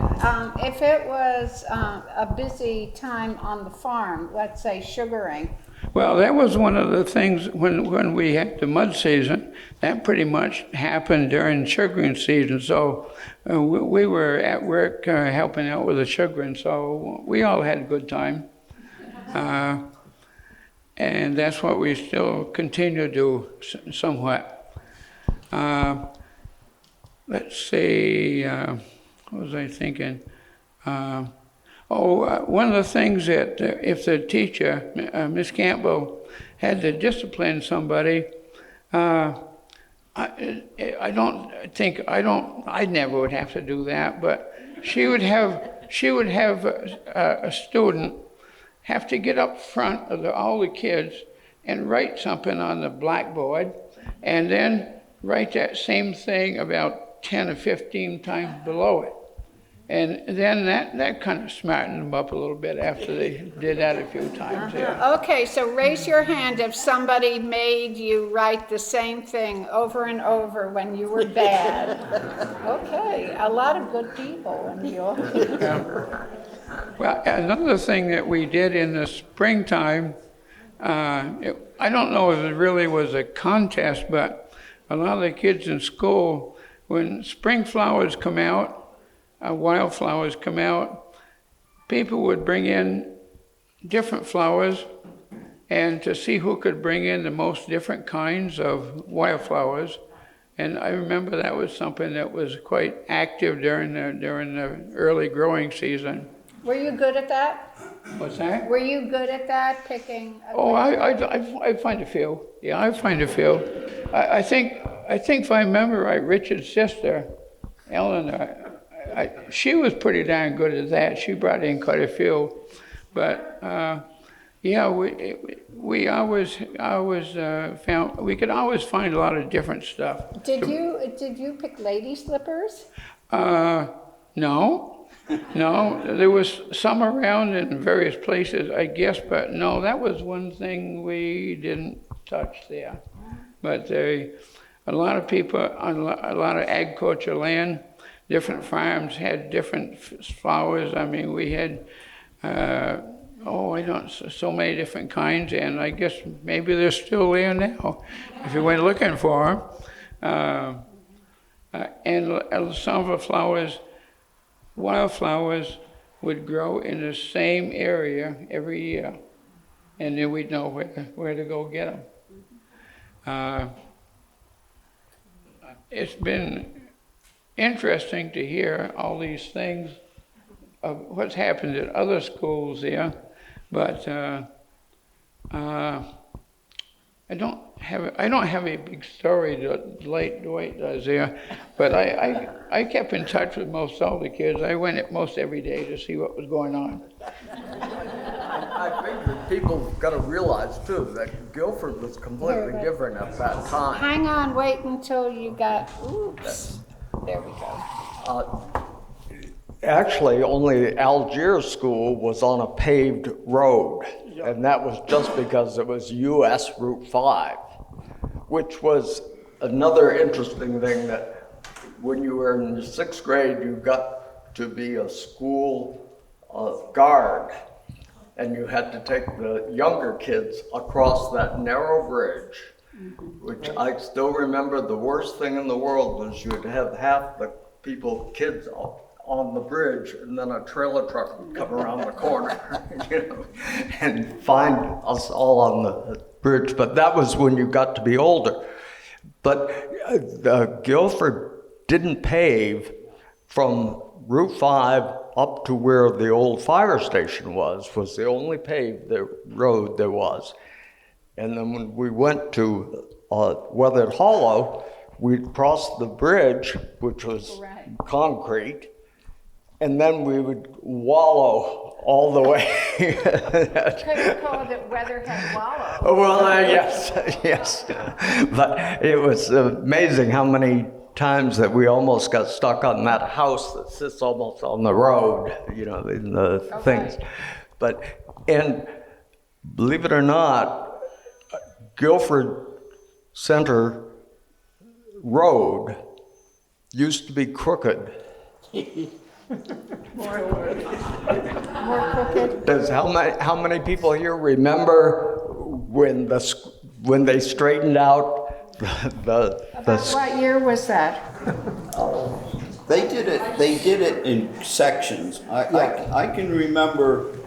Speaker 5: if it was a busy time on the farm, let's say sugaring.
Speaker 13: Well, that was one of the things when we had the mud season, that pretty much happened during sugaring season. So we were at work helping out with the sugaring, so we all had a good time. And that's what we still continue to do somewhat. Let's see, what was I thinking? One of the things that if the teacher, Miss Campbell, had to discipline somebody, I never would have to do that, but she would have a student have to get up front of all the kids and write something on the blackboard, and then write that same thing about 10 or 15 times below it. And then that kind of smartened them up a little bit after they did that a few times. Yeah.
Speaker 5: Okay, so raise your hand if somebody made you write the same thing over and over when you were bad. Okay, a lot of good people in New York.
Speaker 13: Well, another thing that we did in the springtime, I don't know if it really was a contest, but a lot of the kids in school, when spring flowers come out, wildflowers come out, people would bring in different flowers, and to see who could bring in the most different kinds of wildflowers. And I remember that was something that was quite active during the early growing season.
Speaker 5: Were you good at that?
Speaker 13: What's that?
Speaker 5: Were you good at that, picking?
Speaker 13: Oh, I find a few. Yeah, I find a few. I think if I remember right, Richard's sister, Eleanor, she was pretty darn good at that. She brought in quite a few, but yeah, we always found we could always find a lot of different stuff.
Speaker 5: Did you pick lady slippers?
Speaker 13: No. There was some around in various places, I guess, but no, that was one thing we didn't touch there. But a lot of people on a lot of agriculture land, different farms had different flowers. I mean, we had, so many different kinds, and I guess maybe they're still there now, if you went looking for them. And some of the flowers, wildflowers, would grow in the same area every year, and then we'd know where to go get them. It's been interesting to hear all these things of what's happened at other schools there, but I don't have a big story like Dwight does there, but I kept in touch with most all the kids. I went at most every day to see what was going on.
Speaker 1: I think that people got to realize too that Guilford was completely different at that time.
Speaker 5: Hang on, wait until you got, oops, there we go.
Speaker 1: Actually, only Algiers School was on a paved road, and that was just because it was US Route 5, which was another interesting thing that when you were in the 6th grade, you got to be a school guard, and you had to take the younger kids across that narrow bridge, which I still remember. The worst thing in the world was you'd have half the kids on the bridge, and then a trailer truck would come around the corner, and find us all on the bridge. But that was when you got to be older. But Guilford didn't pave from Route 5 up to where the old fire station was the only paved road there was. And then when we went to Weathered Hollow, we'd cross the bridge, which was concrete, and then we would wallow all the way.
Speaker 5: Could have called it Weatherhead Wallow.
Speaker 1: Well, yes. But it was amazing how many times that we almost got stuck on that house that sits almost on the road, in the things. And believe it or not, Guilford Center Road used to be crooked.
Speaker 5: More crooked.
Speaker 1: How many people here remember when they straightened out
Speaker 5: What year was that?
Speaker 10: They did it in sections. I can remember,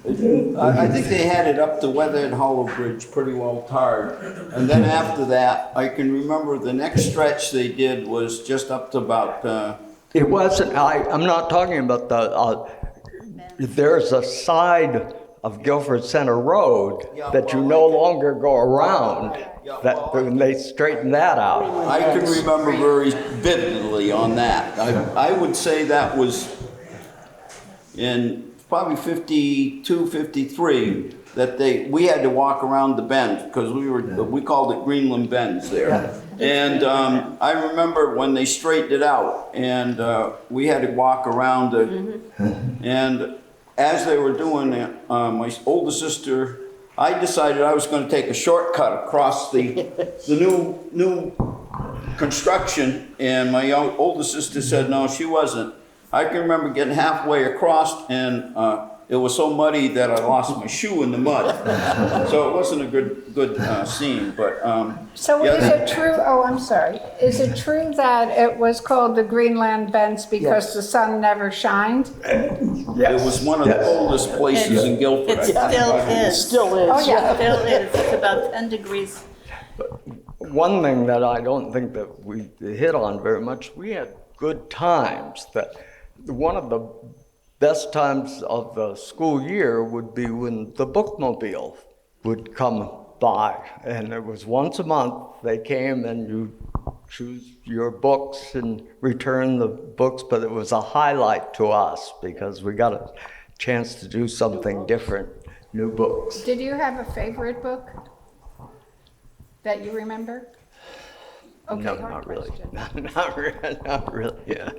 Speaker 10: I think they had it up the Weathered Hollow Bridge pretty well tarred. And then after that, I can remember the next stretch they did was just up to about...
Speaker 1: It wasn't, I'm not talking about there's a side of Guilford Center Road that you no longer go around, when they straightened that out.
Speaker 10: I can remember very vividly on that. I would say that was in probably 52, 53, that we had to walk around the bend because we called it Greenland Bends there. And I remember when they straightened it out, and we had to walk around it. And as they were doing it, my older sister, I decided I was going to take a shortcut across the new construction, and my older sister said no, she wasn't. I can remember getting halfway across, and it was so muddy that I lost my shoe in the mud. So it wasn't a good scene, but
Speaker 5: So
Speaker 10: yeah,
Speaker 5: is it true, oh, I'm sorry, is it true that it was called the Greenland Bends because the sun never shined?
Speaker 10: it was one of the coldest places in Guilford.
Speaker 11: It still is.
Speaker 9: Still is.
Speaker 5: Oh, yeah.
Speaker 11: It still is. It's about 10 degrees.
Speaker 1: One thing that I don't think that we hit on very much, we had good times. That one of the best times of the school year would be when the bookmobile would come by, and it was once a month. They came and you choose your books and return the books, but it was a highlight to us because we got a chance to do something different, new books.
Speaker 5: Did you have a favorite book that you remember? Okay,
Speaker 1: No,
Speaker 5: hard
Speaker 1: not really.
Speaker 5: question.
Speaker 1: Not really, yeah.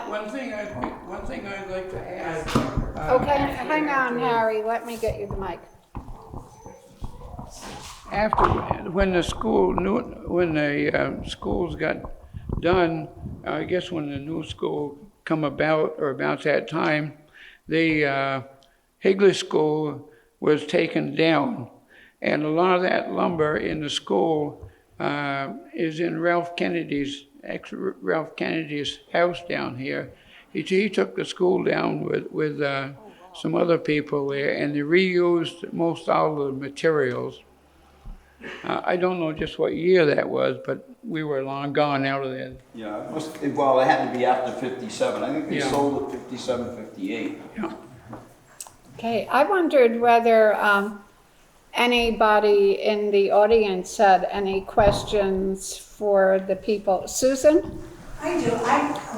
Speaker 13: One thing I'd like to add.
Speaker 5: Okay, hang on, Harry, let me get you the mic.
Speaker 13: After, when the schools got done, I guess when the new school come about, or about that time, the Higley School was taken down. And a lot of that lumber in the school is in Ralph Kennedy's house down here. He took the school down with some other people there, and they reused most all of the materials. I don't know just what year that was, but we were long gone out of there.
Speaker 10: Yeah, it had to be after 57. I think they
Speaker 13: Yeah.
Speaker 10: sold it 57, 58.
Speaker 13: Yeah.
Speaker 5: Okay, I wondered whether anybody in the audience had any questions for the people. Susan?
Speaker 14: I do.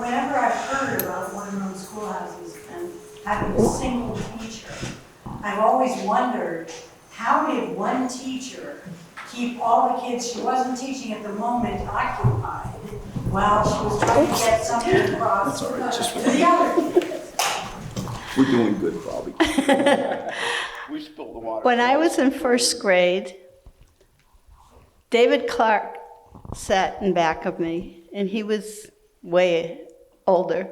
Speaker 14: Whenever I've heard about one-room schoolhouses and having a single teacher, I've always wondered, how did one teacher keep all the kids she wasn't teaching at the moment occupied while she was trying to get something across to the other kids?
Speaker 10: We're doing good, Bobby. We spilled the water.
Speaker 11: When I was in first grade, David Clark sat in back of me, and he was way older.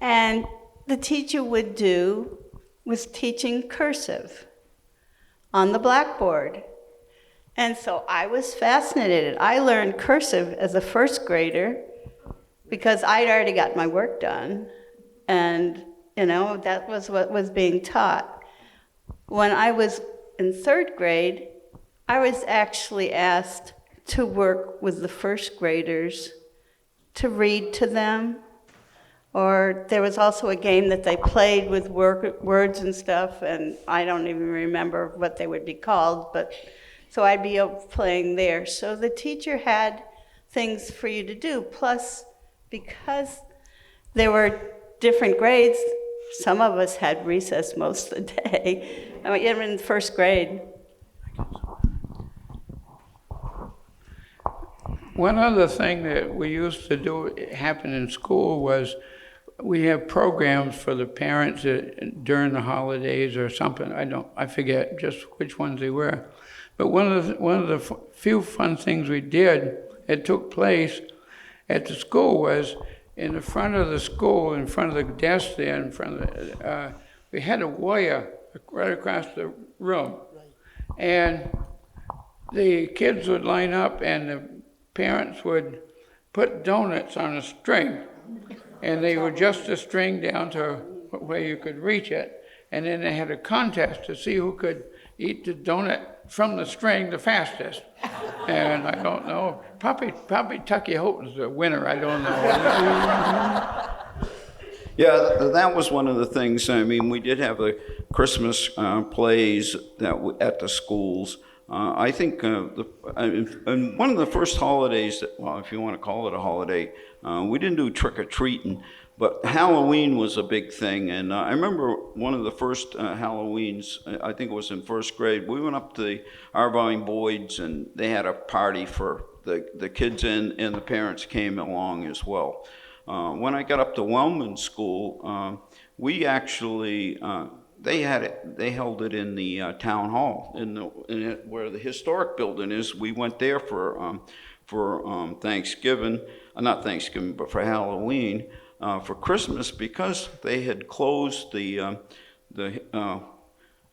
Speaker 11: And the teacher was teaching cursive on the blackboard. And so I was fascinated. I learned cursive as a first grader because I'd already got my work done. And, that was what was being taught. When I was in third grade, I was actually asked to work with the first graders to read to them. Or there was also a game that they played with words and stuff, and I don't even remember what they would be called, but so I'd be playing there. So the teacher had things for you to do. Plus, because there were different grades, some of us had recess most of the day. I mean, even in first grade.
Speaker 13: One other thing that we used to do happen in school was we have programs for the parents during the holidays or something. I forget just which ones they were. But one of the few fun things we did that took place at the school was in the front of the school, in front of the desk there, in front of we had a wire right across the room. And the kids would line up and the parents would put donuts on a string, and they would adjust the string down to where you could reach it, and then they had a contest to see who could eat the donut from the string the fastest. And I don't know, probably Tucky Houghton's the winner, I don't know.
Speaker 12: Yeah, that was one of the things. I mean, we did have the Christmas plays at the schools. I think and one of the first holidays, well, if you want to call it a holiday, we didn't do trick-or-treating, But Halloween was a big thing, and I remember one of the first Halloweens, I think it was in first grade, we went up to the Arvine Boyd's, and they had a party for the kids, and the parents came along as well. When I got up to Wellman School, we actually, they held it in the town hall, where the historic building is. We went there for Thanksgiving, not Thanksgiving, but for Halloween. For Christmas, because they had closed the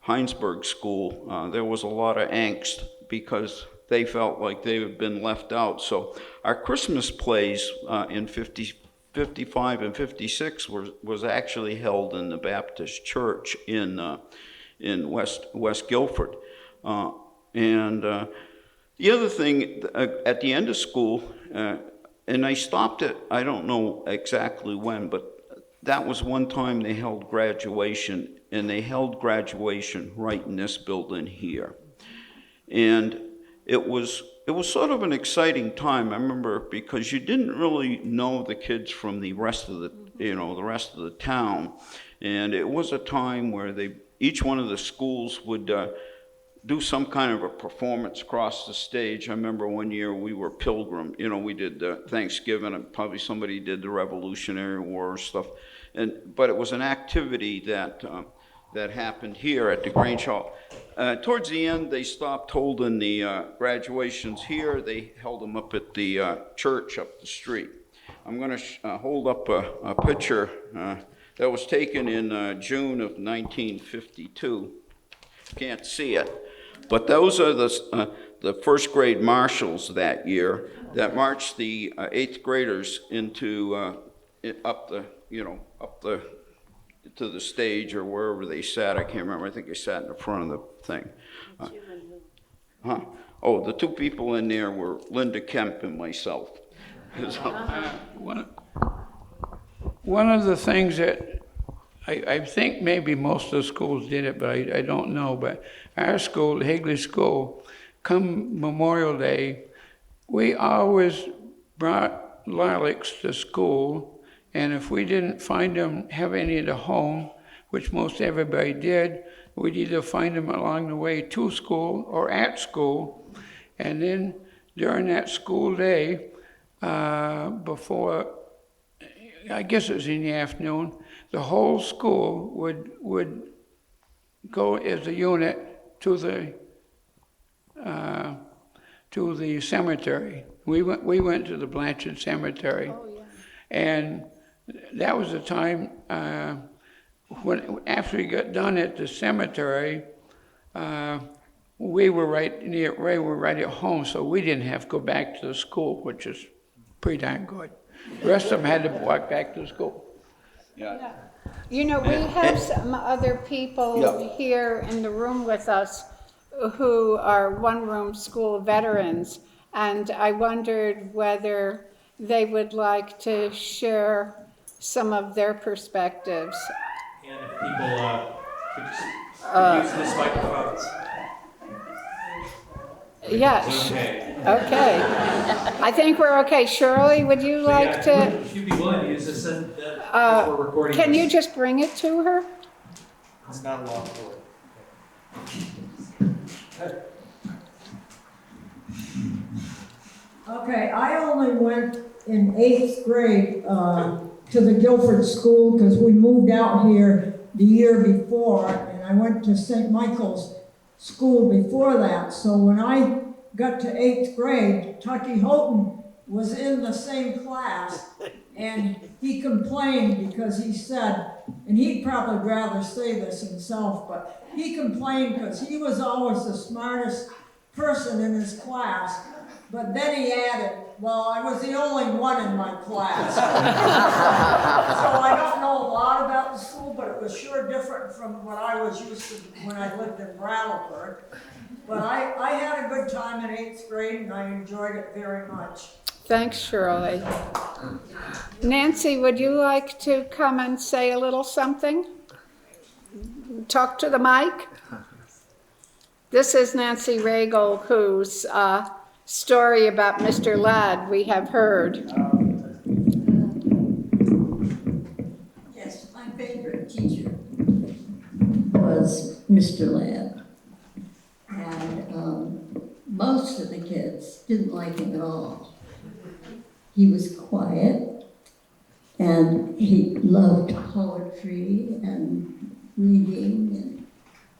Speaker 12: Heinsberg School, there was a lot of angst because they felt like they had been left out. So our Christmas plays in 55 and 56 was actually held in the Baptist Church in West Guilford. And the other thing, at the end of school, and I stopped it, I don't know exactly when, but that was one time they held graduation, and they held graduation right in this building here. And it was sort of an exciting time, I remember, because you didn't really know the kids from the rest of the town. And it was a time where each one of the schools would do some kind of a performance across the stage. I remember one year we were Pilgrim, we did Thanksgiving, and probably somebody did the Revolutionary War stuff. But it was an activity that happened here at the Grange Hall. Towards the end, they stopped holding the graduations here. They held them up at the church up the street. I'm going to hold up a picture that was taken in June of 1952. Can't see it. But those are the first grade marshals that year that marched the 8th graders into up to the stage or wherever they sat. I can't remember. I think they sat in the front of the thing. Oh, the two people in there were Linda Kemp and myself.
Speaker 13: One of the things that I think maybe most of the schools did it, but I don't know. But our school, the Higley School, come Memorial Day, we always brought lilacs to school, and if we didn't find them, have any at home, which most everybody did, we'd either find them along the way to school or at school, and then during that school day, before, I guess it was in the afternoon, the whole school would go as a unit to the cemetery. We went to the Blanchard Cemetery, and that was the time when after we got done at the cemetery, we were right at home, so we didn't have to go back to the school, which is pretty darn good. The rest of them had to walk back to school.
Speaker 12: Yeah.
Speaker 5: We have some other people here in the room with us who are one-room school veterans, and I wondered whether they would like to share some of their perspectives.
Speaker 15: And if people could use this microphone.
Speaker 5: Yes.
Speaker 15: Okay.
Speaker 5: I think we're okay. Shirley, would you like to?
Speaker 15: If you'd be willing to use this for recording.
Speaker 5: Can you just bring it to her?
Speaker 15: It's not a long cord.
Speaker 16: Okay, I only went in 8th grade to the Guilford school because we moved out here the year before, and I went to St. Michael's school before that. So when I got to 8th grade, Tucky Houghton was in the same class, and he complained because he said, and he'd probably rather say this himself, but he complained because he was always the smartest person in his class, but then he added, well, I was the only one in my class. So I don't know a lot about the school, but it was sure different from what I was used to when I lived in Brattleboro. But I had a good time in 8th grade, and I enjoyed it very much.
Speaker 5: Thanks, Shirley. Nancy, would you like to come and say a little something? Talk to the mic. This is Nancy Regal, whose story about Mr. Ladd we have heard.
Speaker 16: Mr. Ladd. And most of the kids didn't like him at all. He was quiet, and he loved poetry and reading and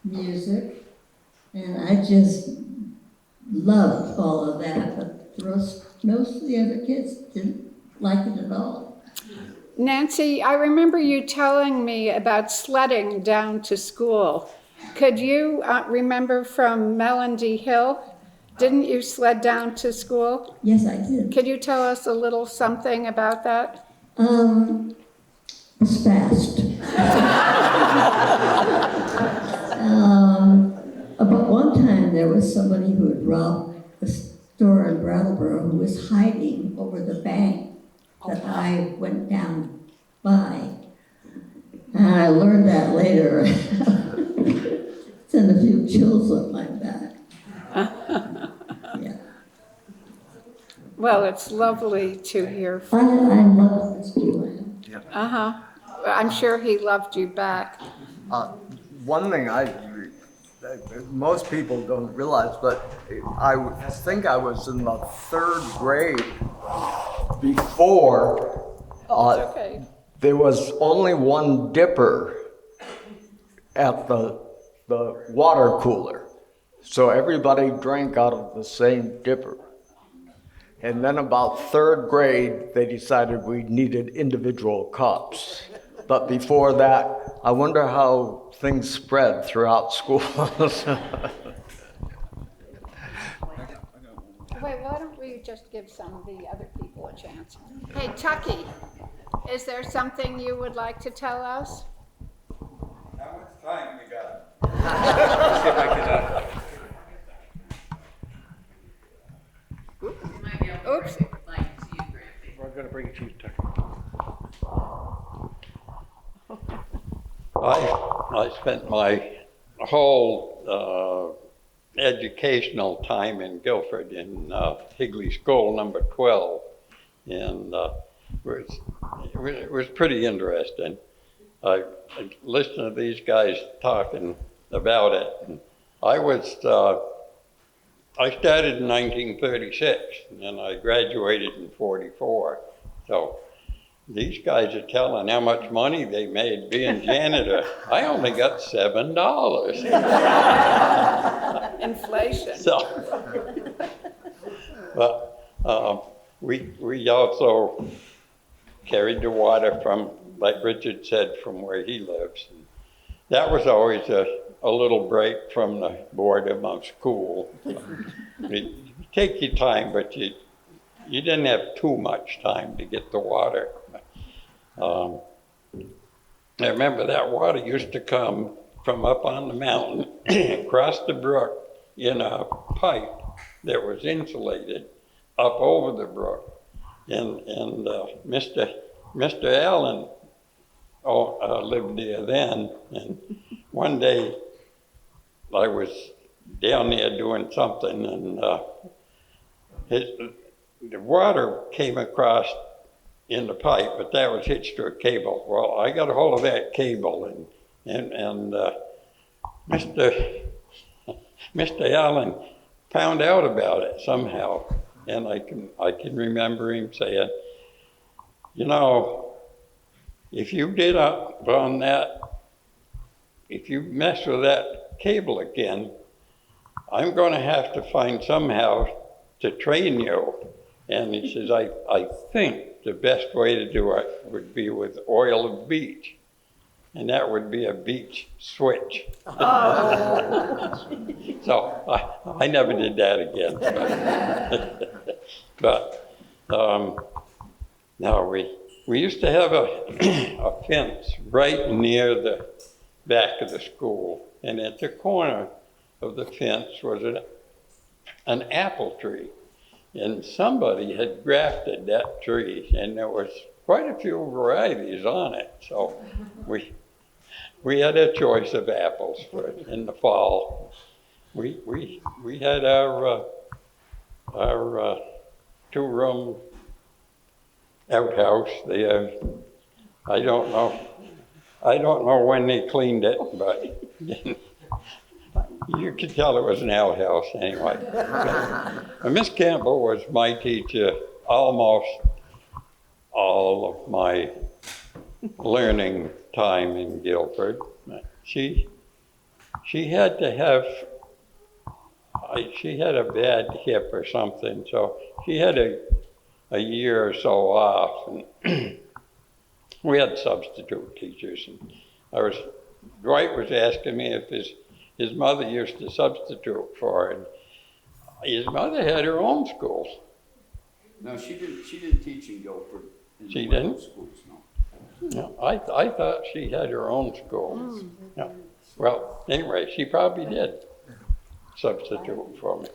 Speaker 16: music, and I just loved all of that, but most of the other kids didn't like it at all.
Speaker 5: Nancy, I remember you telling me about sledding down to school. Could you remember from Melody Hill? Didn't you sled down to school?
Speaker 16: Yes, I did.
Speaker 5: Could you tell us a little something about that?
Speaker 16: It's fast. About one time there was somebody who had robbed a store in Brattleboro who was hiding over the bank that I went down by. And I learned that later. Sent a few chills up my back. Yeah.
Speaker 5: Well, it's lovely to hear
Speaker 16: I
Speaker 5: from
Speaker 16: love Mr. Lamb.
Speaker 5: Uh-huh. I'm sure he loved you back.
Speaker 1: One thing most people don't realize, but I think I was in the third grade before
Speaker 5: Okay.
Speaker 1: there was only one dipper at the water cooler. So everybody drank out of the same dipper. And then about third grade, they decided we needed individual cups. But before that, I wonder how things spread throughout school.
Speaker 5: Wait, why don't we just give some of the other people a chance? Hey, Tucky, is there something you would like to tell us?
Speaker 17: How much time we got?
Speaker 15: Let's see if I can,
Speaker 5: Oops.
Speaker 15: we're going to bring it to you, Tucker.
Speaker 18: I spent my whole educational time in Guilford in Higley School number 12, and it was pretty interesting. I listened to these guys talking about it, and I started in 1936, and I graduated in 44. So these guys are telling how much money they made being janitor. I only got $7.
Speaker 5: Inflation.
Speaker 18: So, but we also carried the water from, like Richard said, from where he lives. And that was always a little break from the boredom of school. You take your time, but you didn't have too much time to get the water. I remember that water used to come from up on the mountain, across the brook in a pipe that was insulated up over the brook. And Mr. Allen lived there then, and one day I was down there doing something, and the water came across in the pipe, but that was hitched to a cable. Well, I got a hold of that cable, and Mr. Allen found out about it somehow, and I can remember him saying, you know, if you did up on that, if you mess with that cable again, I'm going to have to find somehow to train you. And he says, I think the best way to do it would be with oil of beach. And that would be a beach switch.
Speaker 5: Oh.
Speaker 18: So I never did that again. But no, we used to have a fence right near the back of the school. And at the corner of the fence was an apple tree. And somebody had grafted that tree, and there was quite a few varieties on it. So we had a choice of apples for it in the fall. We had our 2-room outhouse there. I don't know when they cleaned it, but You could tell it was an outhouse anyway. Miss Campbell was my teacher almost all of my learning time in Guilford. She had to have, she had a bad hip or something, so she had a year or so off, and we had substitute teachers. And Dwight was asking me if his mother used to substitute for her. His mother had her own schools.
Speaker 10: No, she didn't teach in Guilford.
Speaker 18: She didn't?
Speaker 10: Schools, no.
Speaker 18: No, I thought she had her own school. No. Well, anyway, she probably did substitute for me.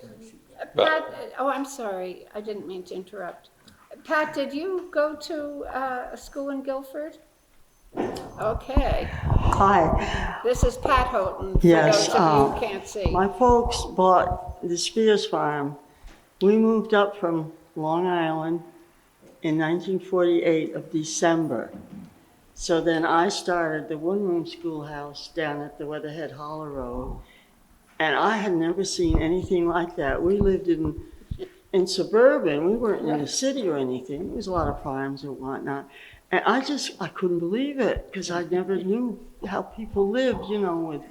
Speaker 18: But,
Speaker 5: Pat, oh, I'm sorry, I didn't mean to interrupt. Pat, did you go to a school in Guilford? Okay.
Speaker 19: Hi.
Speaker 5: This is Pat Houghton, for
Speaker 19: Yes,
Speaker 5: those of you who can't see.
Speaker 19: my folks bought the Spears Farm. We moved up from Long Island in 1948 of December. So then I started the one-room schoolhouse down at the Weatherhead Hollow Road. And I had never seen anything like that. We lived in suburban. We weren't in the city or anything. There was a lot of farms and whatnot. And I couldn't believe it, because I never knew how people lived, you know, with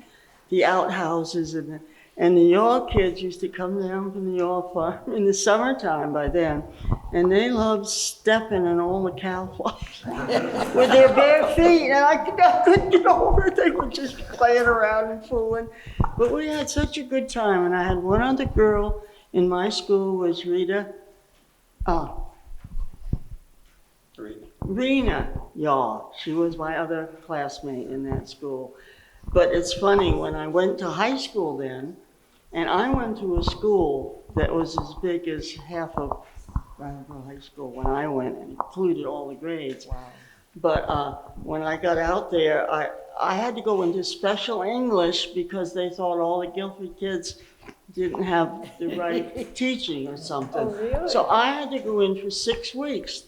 Speaker 19: the outhouses. And the Yaw kids used to come down from the Yaw farm in the summertime by then. And they loved stepping in all the cow flops with their bare feet. And I couldn't get over it. They were just playing around and fooling. But we had such a good time. And I had one other girl in my school was Rena Yaw. She was my other classmate in that school. But it's funny, when I went to high school then, and I went to a school that was as big as half of Brattleboro High School when I went, and included all the grades. Wow. But when I got out there, I had to go into special English because they thought all the Guilford kids didn't have the right teaching or something.
Speaker 5: Oh, really?
Speaker 19: So I had to go in for 6 weeks.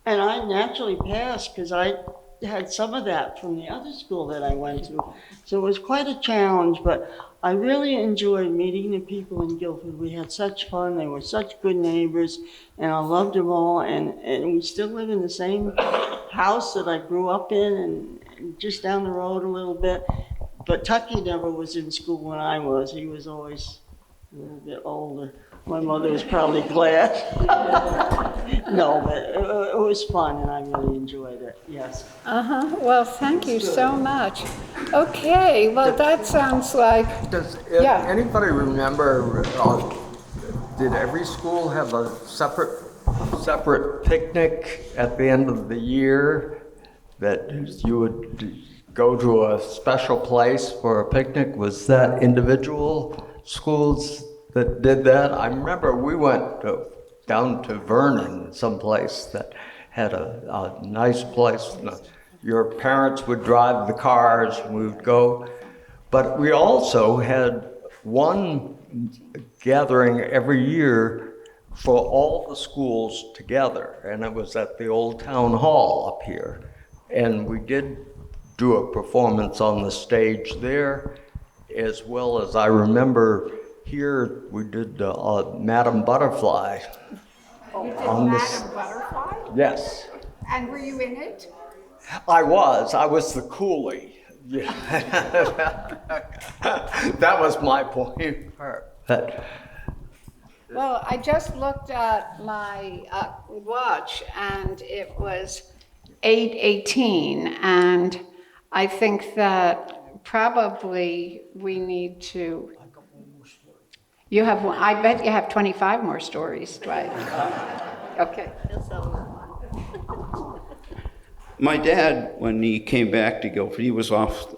Speaker 19: And I naturally passed because I had some of that from the other school that I went to. So it was quite a challenge, but I really enjoyed meeting the people in Guilford. We had such fun. They were such good neighbors, and I loved them all. And we still live in the same house that I grew up in, and just down the road a little bit. But Tucky never was in school when I was. He was always a little bit older. My mother was probably glad. No, but it was fun, and I really enjoyed it, yes.
Speaker 5: Well, thank you so much. Okay, well, that sounds like...
Speaker 1: Does
Speaker 5: Yeah.
Speaker 1: anybody remember, did every school have a separate picnic at the end of the year that you would go to a special place for a picnic? Was that individual schools that did that? I remember we went down to Vernon, someplace that had a nice place. Your parents would drive the cars, and we would go. But we also had one gathering every year for all the schools together, and it was at the old town hall up here. And we did do a performance on the stage there, as well as I remember here we did Madam Butterfly.
Speaker 5: You did
Speaker 1: on
Speaker 5: Madam Butterfly?
Speaker 1: Yes,
Speaker 5: And were you in it?
Speaker 1: I was the coolie. Yeah. That was my point.
Speaker 5: Well, I just looked at my watch, and it was 8:18, and I think that probably we need to... You have one. I bet you have 25 more stories, Dwight. Okay.
Speaker 12: My dad, when he came back to Guilford, he was off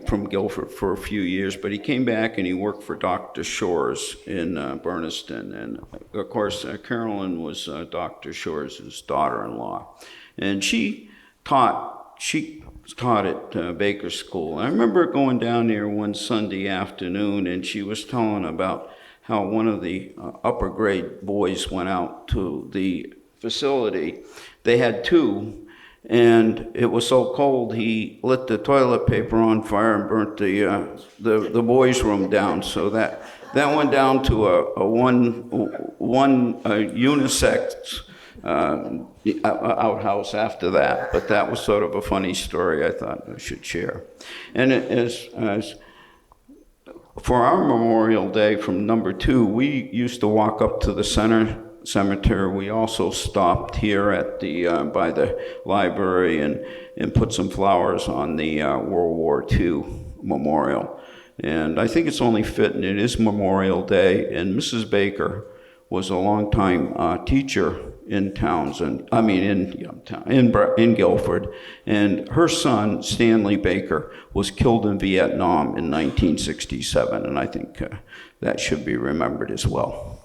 Speaker 12: from Guilford for a few years, but he came back and he worked for Dr. Shores in Burniston. And of course, Carolyn was Dr. Shores' daughter-in-law. And she taught at Baker School. I remember going down there one Sunday afternoon, and she was telling about how one of the upper grade boys went out to the facility. They had two, and it was so cold he lit the toilet paper on fire and burnt the boys' room down. So that went down to a one unisex outhouse after that. But that was sort of a funny story I thought I should share. And as for our Memorial Day from number 2, we used to walk up to the center cemetery. We also stopped here at the by the library and put some flowers on the World War II memorial. And I think it's only fitting. It is Memorial Day, and Mrs. Baker was a longtime teacher in Townsend. I mean, in Guilford, and her son Stanley Baker was killed in Vietnam in 1967, and I think that should be remembered as well.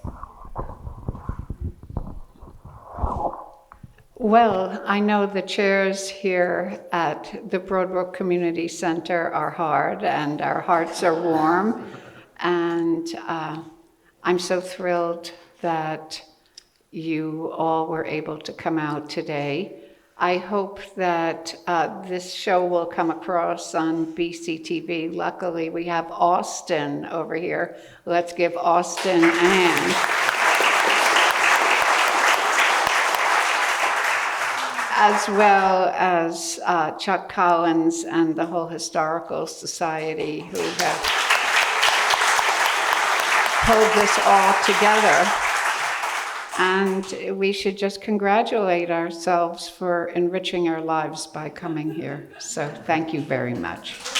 Speaker 5: Well, I know the chairs here at the Brook Community Center are hard and our hearts are warm, and I'm so thrilled that you all were able to come out today. I hope that this show will come across on BCTV. Luckily, we have Austin over here. Let's give Austin a hand. As well as Chuck Collins and the whole Historical Society who have pulled this all together. And we should just congratulate ourselves for enriching our lives by coming here. So thank you very much.